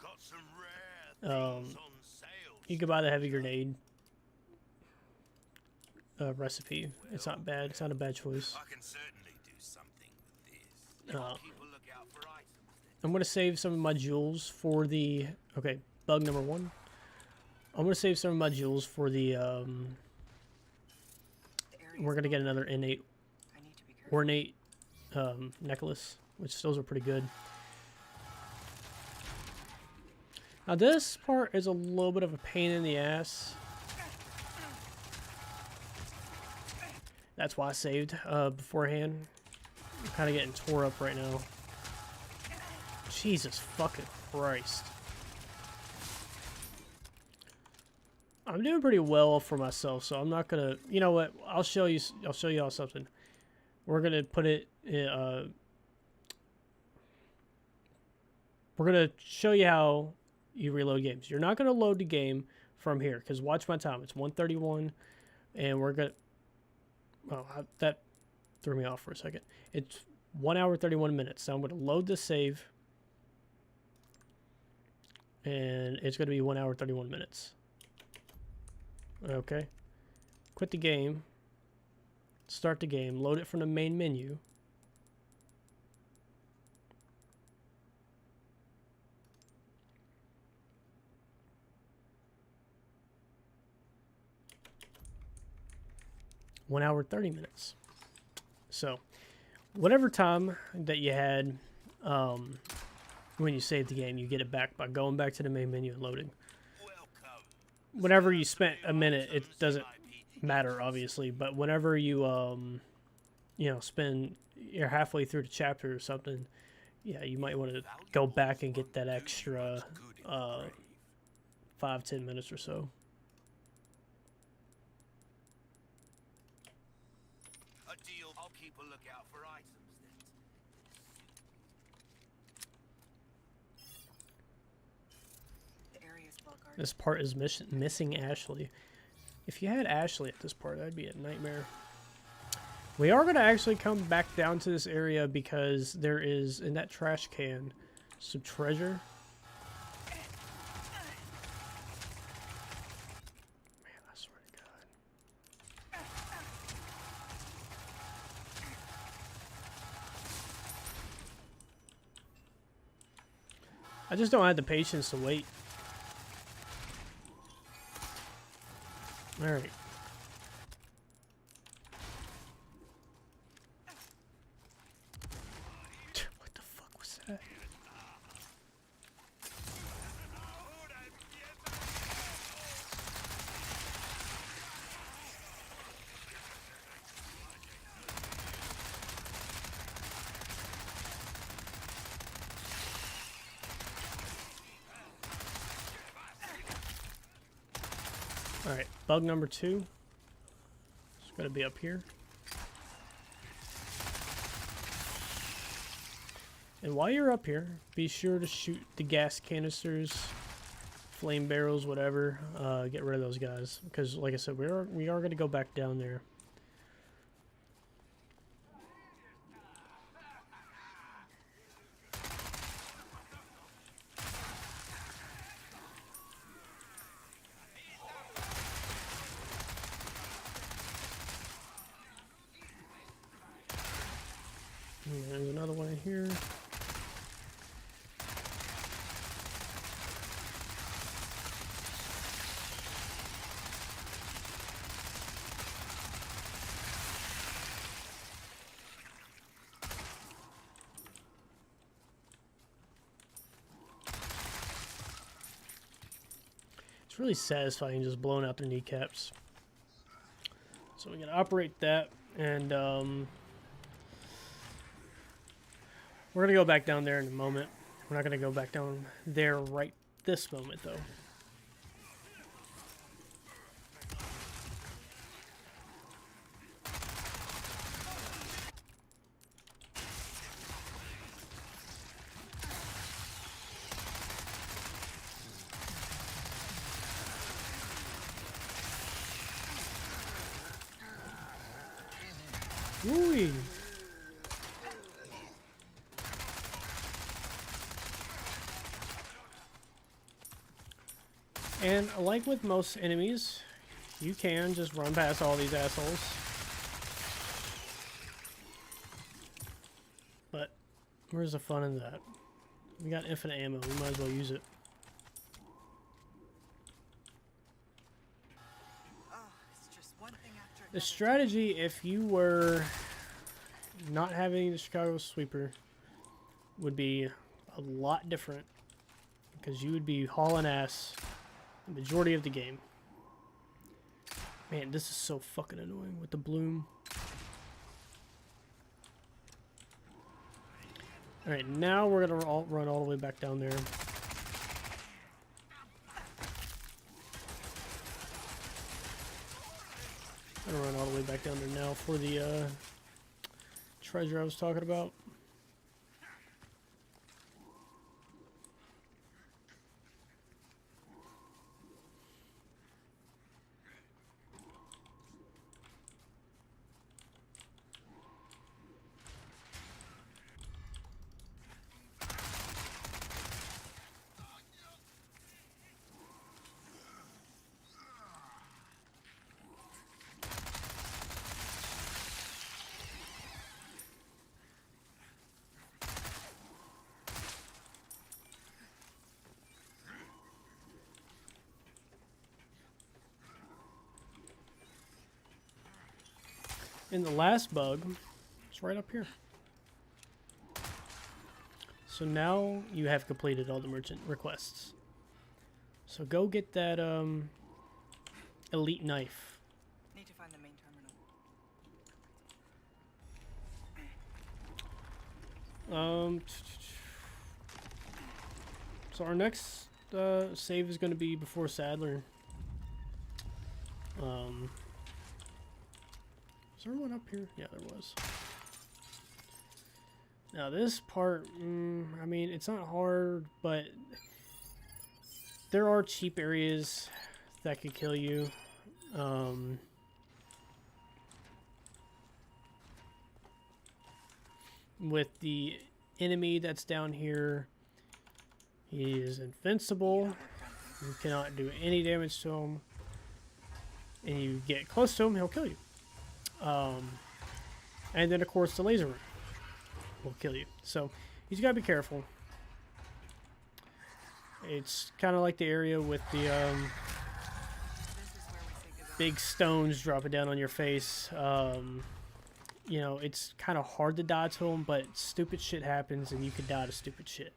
Got some rare things on sale. You can buy the heavy grenade recipe. It's not bad. It's not a bad choice. I can certainly do something with this. Uh, Keep a lookout for items. I'm gonna save some of my jewels for the. Okay, bug number 1. I'm gonna save some of my jewels for the. The area's We're gonna get another innate, I need to be careful. ornate necklace, which those are pretty good. Now this part is a little bit of a pain in the ass. That's why I saved beforehand. I'm kind of getting tore up right now. Jesus fucking Christ. I'm doing pretty well for myself, so I'm not gonna. You know what? I'll show you. I'll show you all something. We're gonna put it. We're gonna show you how you reload games. You're not gonna load the game from here, because watch my time. It's 1:31, and we're gonna. Oh, that threw me off for a second. It's 1 hour 31 minutes. So I'm gonna load the save, and it's gonna be 1 hour 31 minutes. Okay. Quit the game. Start the game. Load it from the main menu. One hour 30 minutes. So, whatever time that you had when you saved the game, you get it back by going back to the main menu and loading. Welcome. Whenever you spent a minute, it doesn't matter, obviously, but whenever you you know, you're halfway through the chapter or something, yeah, you might want to go back and get that extra 5-10 minutes or so. A deal. I'll keep a lookout for items then. The area is well guarded. This part is missing Ashley. If you had Ashley at this part, that'd be a nightmare. We are going to actually come back down to this area because there is, in that trash can, some treasure. Man, I swear to God. I just don't have the patience to wait. Alright. What the fuck was that? Alright, bug number 2. It's going to be up here. And while you're up here, be sure to shoot the gas canisters, flame barrels, whatever. Get rid of those guys. Because, like I said, we are going to go back down there. And there's another one in here. It's really satisfying just blowing out their kneecaps. So we gotta operate that, and we're gonna go back down there in a moment. We're not gonna go back down there right this moment, though. Woo-wee. And like with most enemies, you can just run past all these assholes. But where's the fun in that? We got infinite ammo, we might as well use it. Oh, it's just one thing after The another. strategy, if you were not having the Chicago Sweeper, would be a lot different. Because you would be hauling ass the majority of the game. Man, this is so fucking annoying with the bloom. Alright, now we're gonna run all the way back down there. I'm gonna run all the way back down there now for the treasure I was talking about. And the last bug is right up here. So now you have completed all the merchant requests. So go get that elite knife. Need to find the main terminal. So our next save is going to be before Sadler. Is there one up here? Yeah, there was. Now this part, I mean, it's not hard, but there are cheap areas that could kill you. With the enemy that's down here, he is invincible. You cannot do any damage to him. And you get close to him, he'll kill you. And then, of course, the laser will kill you. So, you just gotta be careful. It's kind of like the area with the big stones dropping down on your face. You know, it's kind of hard to die to them, but stupid shit happens and you could die to stupid shit.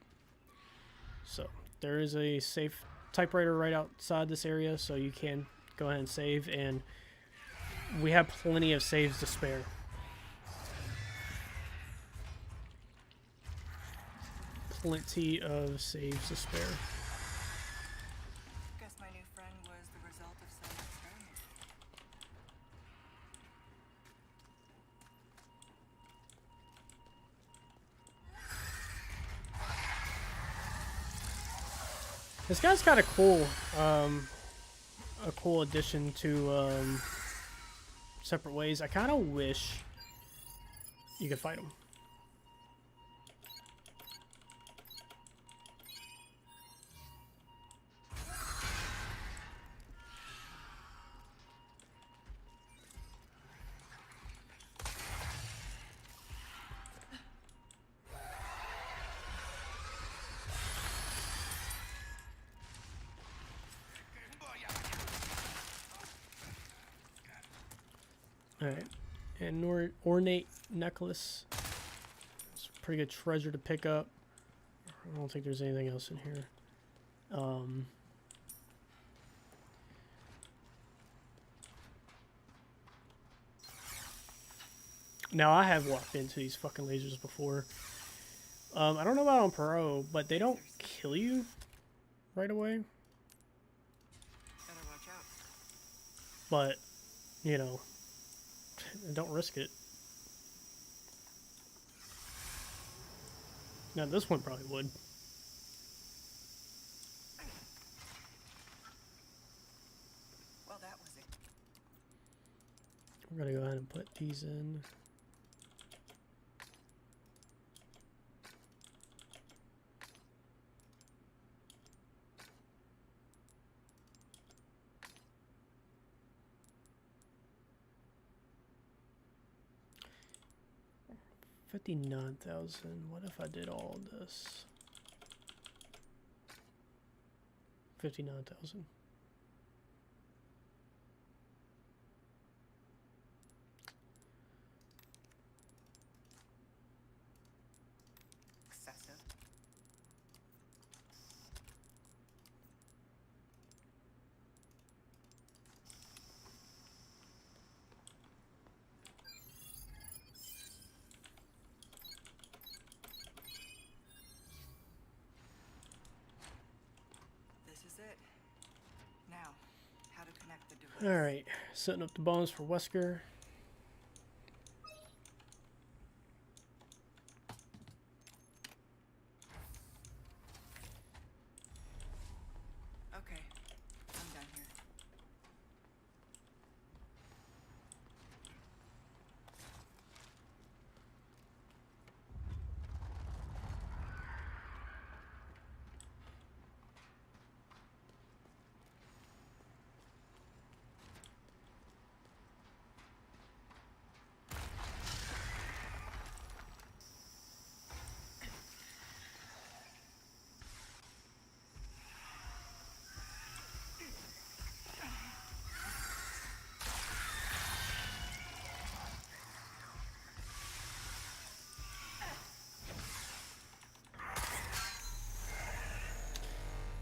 So, there is a safe typewriter right outside this area, so you can go ahead and save, and we have plenty of saves to spare. Plenty of saves to spare. Guess my new friend was the result of some experiment. This guy's kind of cool. A cool addition to Separate Ways. I kind of wish you could fight him. Alright, and ornate necklace. It's a pretty good treasure to pick up. I don't think there's anything else in here. Now, I have walked into these fucking lasers before. I don't know about on Pro, but they don't kill you right away. Better watch out. But, you know, don't risk it. Now, this one probably would. Well, that was it. We're gonna go ahead and put these in. $59,000. What if I did all of this? 59,000. Excessive. This is it. Now, how to connect the device. Alright, setting up the bones for Wesker. Okay, I'm done here.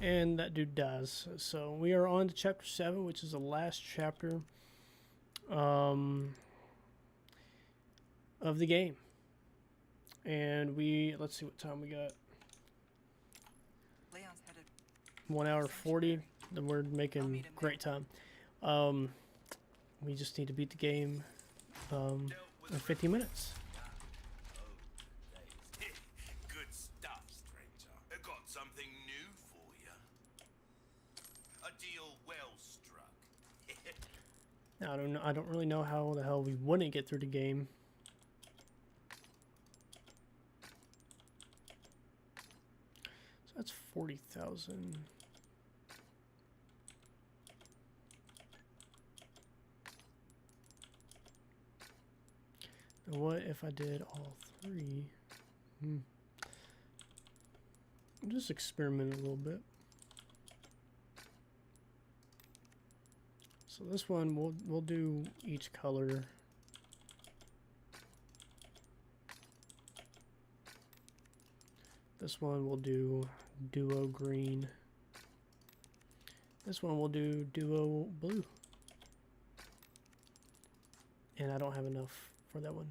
And that dude dies. So we are on to chapter 7, which is the last chapter of the game. And let's see what time we got. Leon's headed 1 hour 40. Then we're making great time. We just need to beat the game in 50 minutes. Good stuff, stranger. I got something new for you. A deal well struck. Now, I don't really know how the hell we wouldn't get through the game. So that's 40,000. What if I did all three? Just experiment a little bit. So this one we'll do each color. This one we'll do duo green. This one we'll do duo blue. And I don't have enough for that one.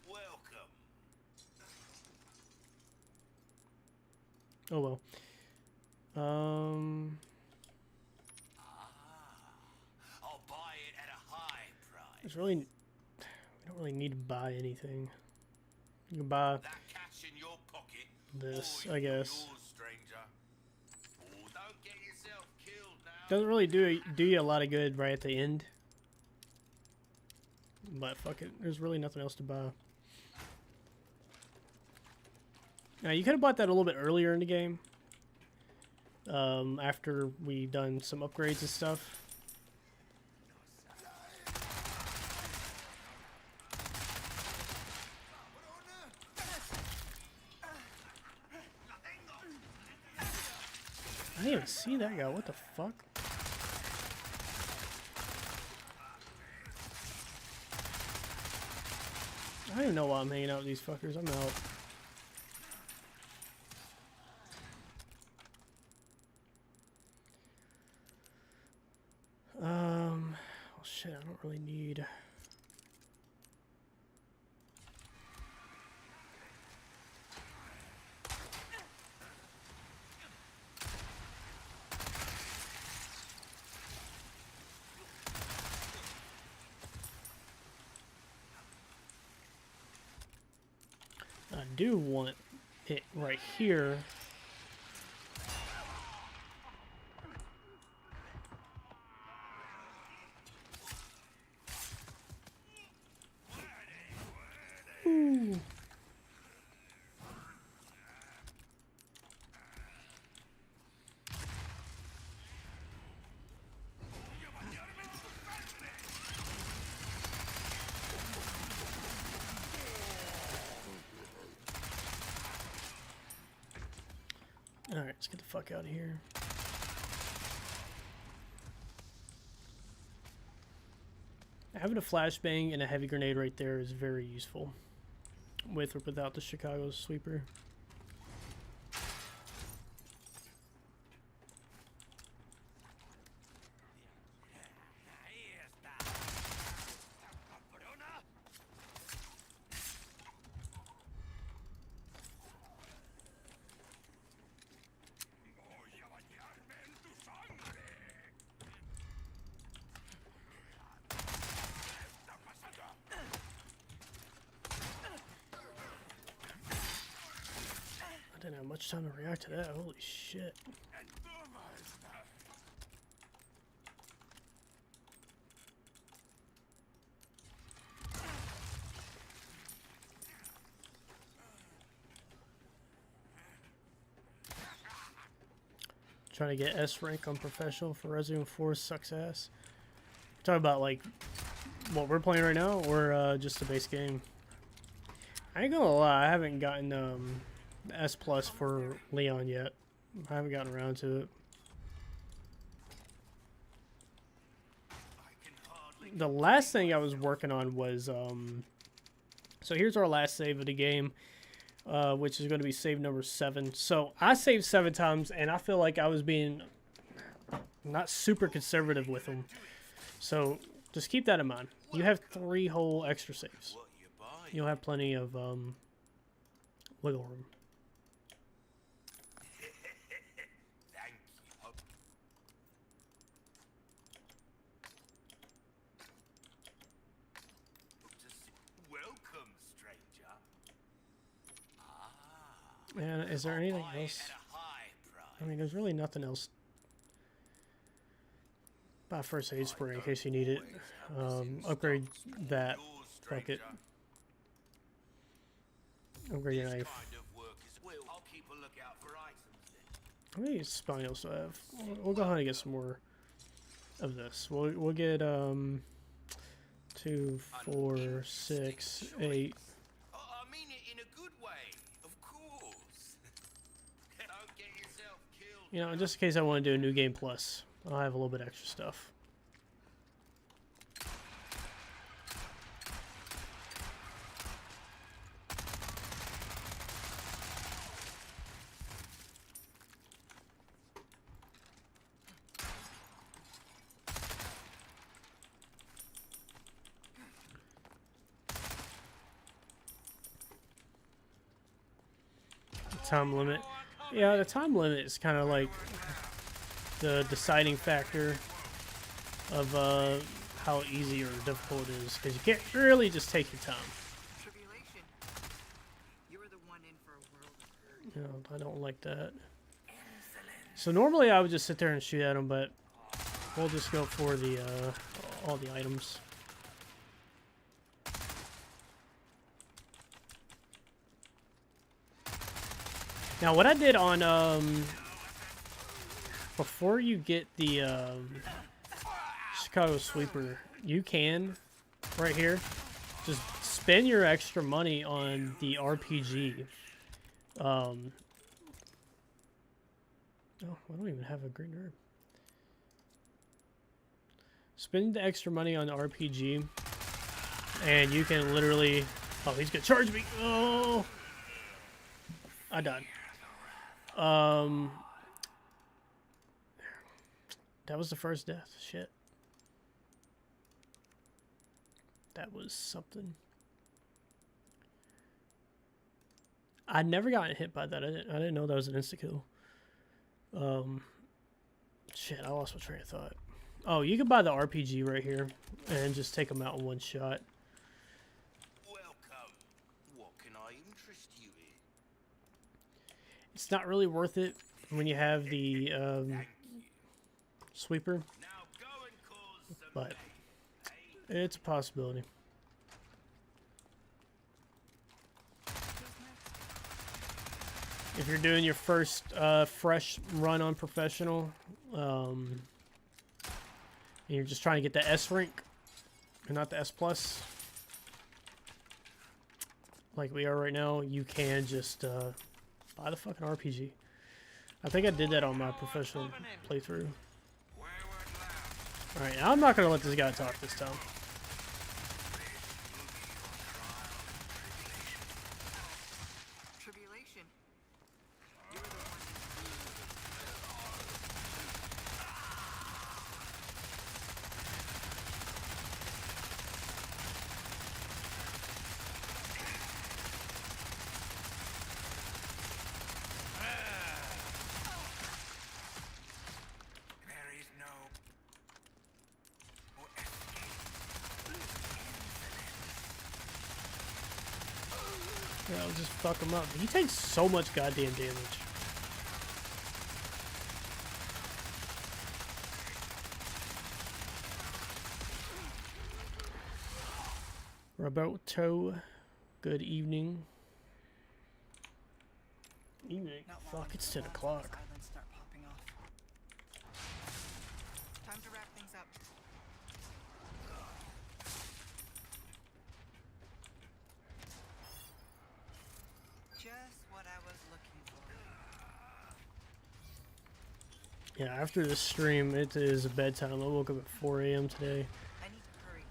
Welcome. Oh well. I'll buy it at a high price. It's really, we don't really need to buy anything. You can buy That cash in your pocket. this, Or I guess. yours, stranger. Oh, don't get yourself killed now. Doesn't really do you a lot of good right at the end. But fuck it, there's really nothing else to buy. Now you could have bought that a little bit earlier in the game. After we've done some upgrades and stuff. I didn't even see that guy. What the fuck? I don't even know why I'm hanging out with these fuckers. I'm out. Well, shit, I don't really need. I do want it right here. Ooh. Alright, let's get the fuck out of here. Having a flashbang and a heavy grenade right there is very useful. With or without the Chicago sweeper. I didn't have much time to react to that. Holy shit. Trying to get S rank on professional for Resident 4 sucks ass. Talk about like what we're playing right now, or just the base game. I ain't gonna lie, I haven't gotten S plus for Leon yet. I haven't gotten around to it. The last thing I was working on was so here's our last save of the game, which is going to be save number 7. So I saved 7 times, and I feel like I was being not super conservative with them. So just keep that in mind. You have 3 whole extra saves. What you buying? you'll have plenty of wiggle room. Thank you. Oh, welcome, stranger. Ah. And is there anything Buy else? at a high price. I mean, there's really nothing else. Buy first aid spray in case you need it. Upgrade that. Fuck it. Upgrade your knife. Kind of work is well. I'll keep a lookout for items then. How many spaniels do I have? We'll go ahead and get some more of this. We'll get 2, 4, 6, 8. I mean it in a good way, of course. Don't get yourself killed. You know, just in case I want to do a new game plus, I'll have a little bit extra stuff. Time limit. Yeah, the time limit is kind of like the deciding factor of how easy or difficult it is, because you can't really just take your time. Tribulation. You were the one in for a world of hurt. You know, I don't like that. So normally I would just sit there and shoot at them, but we'll just go for the all the items. Now what I did on before you get the Chicago Sweeper, you can right here just spend your extra money on the RPG. Oh, I don't even have a green herb. Spend the extra money on the RPG, and you can literally... Oh, he's gonna charge me! Oh! I died. That was the first death. Shit. That was something. I'd never gotten hit by that. I didn't know that was an insta-kill. Shit, I lost my train of thought. Oh, you can buy the RPG right here and just take them out in one shot. Welcome. What can I interest you in? It's not really worth it when you have the sweeper, Now go and cause some but pain, eh? it's a possibility. If you're doing your first fresh run on professional, and you're just trying to get the S rank and not the S plus, like we are right now, you can just buy the fucking RPG. I think I did that on my professional playthrough. Alright, I'm not gonna let this guy talk this time. Tribulation. You were the one There is no Yeah, I'll just fuck him up. He takes so much goddamn damage. Roberto, good evening. Evening? Not long Fuck, until it's 10 all these o'clock. islands start popping off. Time to wrap things up. Just what I was looking for. Yeah, after this stream, it is bedtime. I woke up at 4 a.m. today. I need to hurry.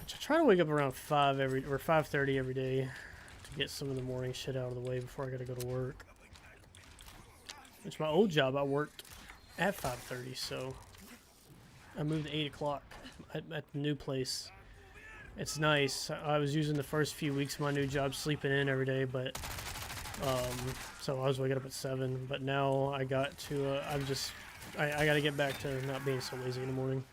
Which I try to wake up around 5:30 every day to get some of the morning shit out of the way before I gotta go to work. Which my old job, I worked at 5:30, so I moved to 8 o'clock at the new place. It's nice. I was using the first few weeks of my new job sleeping in every day, but so I was waking up at 7. But now I got to I got to get back to not being so lazy in the morning.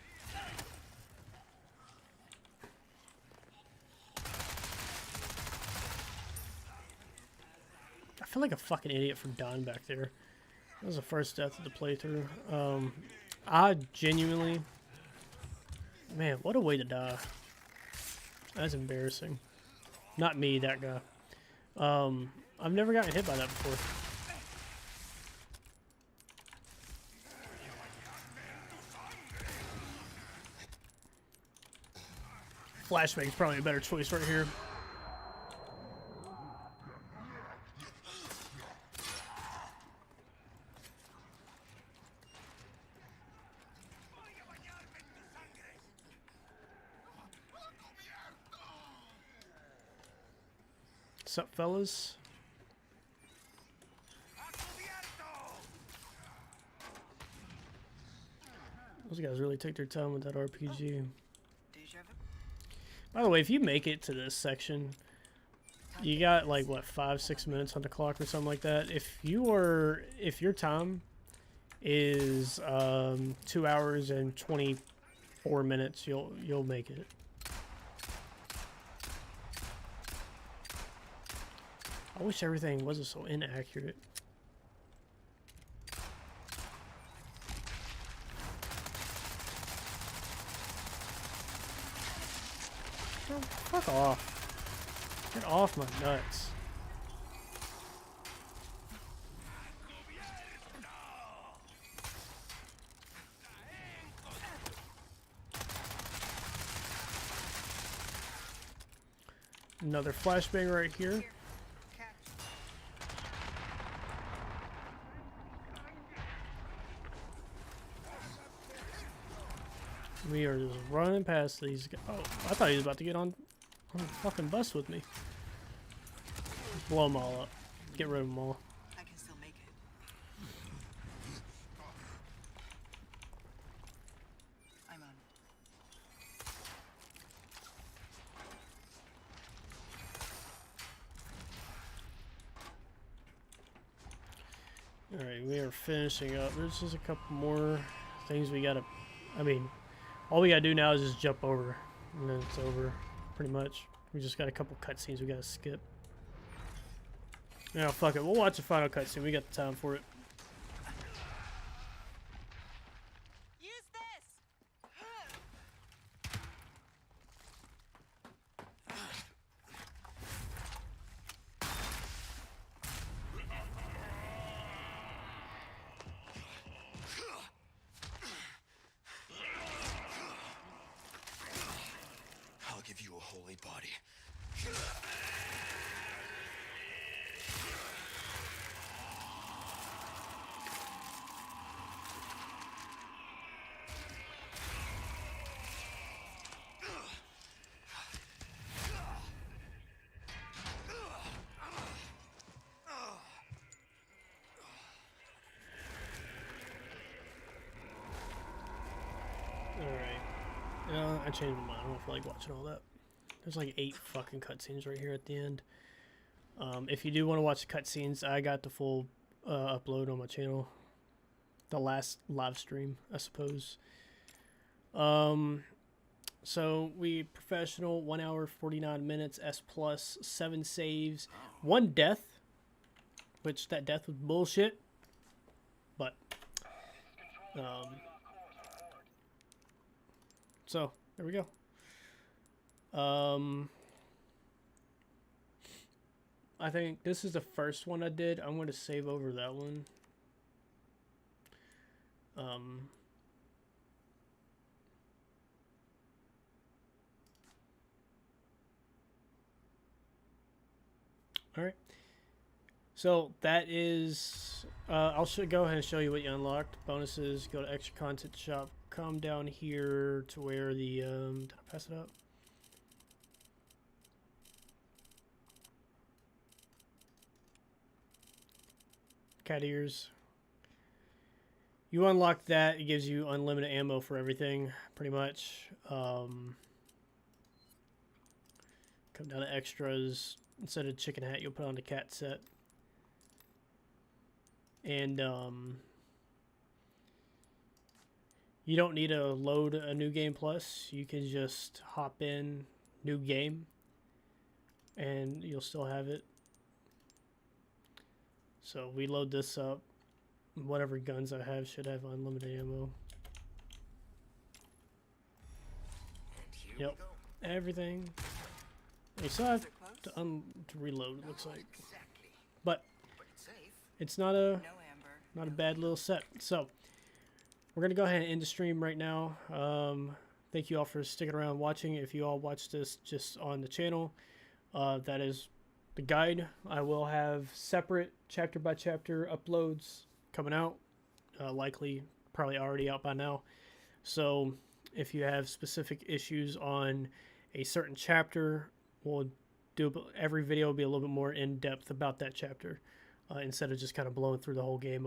I feel like a fucking idiot for Don back there. That was the first death of the playthrough. I genuinely, man, what a way to die. That's embarrassing. Not me, that guy. I've never gotten hit by that before. Flashbang's probably a better choice right here. What's up, fellas? Those guys really take their time with that RPG. By the way, if you make it to this section, you got like what 5-6 minutes on the clock or something like that. If your time is 2 hours and 24 minutes, you'll make it. I wish everything wasn't so inaccurate. Oh, fuck off. Get off my nuts. Another flashbang right here. We are just running past these guys. Oh, I thought he was about to get on the fucking bus with me. Just blow them all up. Get rid of them all. I can still make it. I'm on it. Alright, we are finishing up. There's just a couple more things we gotta... I mean, all we gotta do now is just jump over. And then it's over, pretty much. We just got a couple cutscenes we gotta skip. Now, fuck it. We'll watch the final cutscene. We got the time for it. Use this. I'll give you a holy body. Alright. I changed my mind. I don't feel like watching all that. There's like 8 fucking cutscenes right here at the end. If you do want to watch the cutscenes, I got the full upload on my channel. The last live stream, I suppose. So we professional 1 hour 49 minutes S plus 7 saves, 1 death, which that death was bullshit. But so there we go. I think this is the first one I did. I'm going to save over that one. All right. So that is, I'll go ahead and show you what you unlocked. Bonuses, go to extra content shop, come down here to where the, did I pass it up? Cat ears. You unlock that, it gives you unlimited ammo for everything, pretty much. Come down to extras. Instead of chicken hat, you'll put on the cat set. And you don't need to load a new game plus. You can just hop in new game and you'll still have it. So we load this up. Whatever guns I have should have unlimited ammo. Yep, everything. You still have to reload, it looks like. But it's not a bad little set. So we're gonna go ahead and end the stream right now. Thank you all for sticking around watching. If you all watch this just on the channel, that is the guide. I will have separate chapter by chapter uploads coming out, likely probably already out by now. So if you have specific issues on a certain chapter, we'll do every video will be a little bit more in depth about that chapter, instead of just kind of blowing through the whole game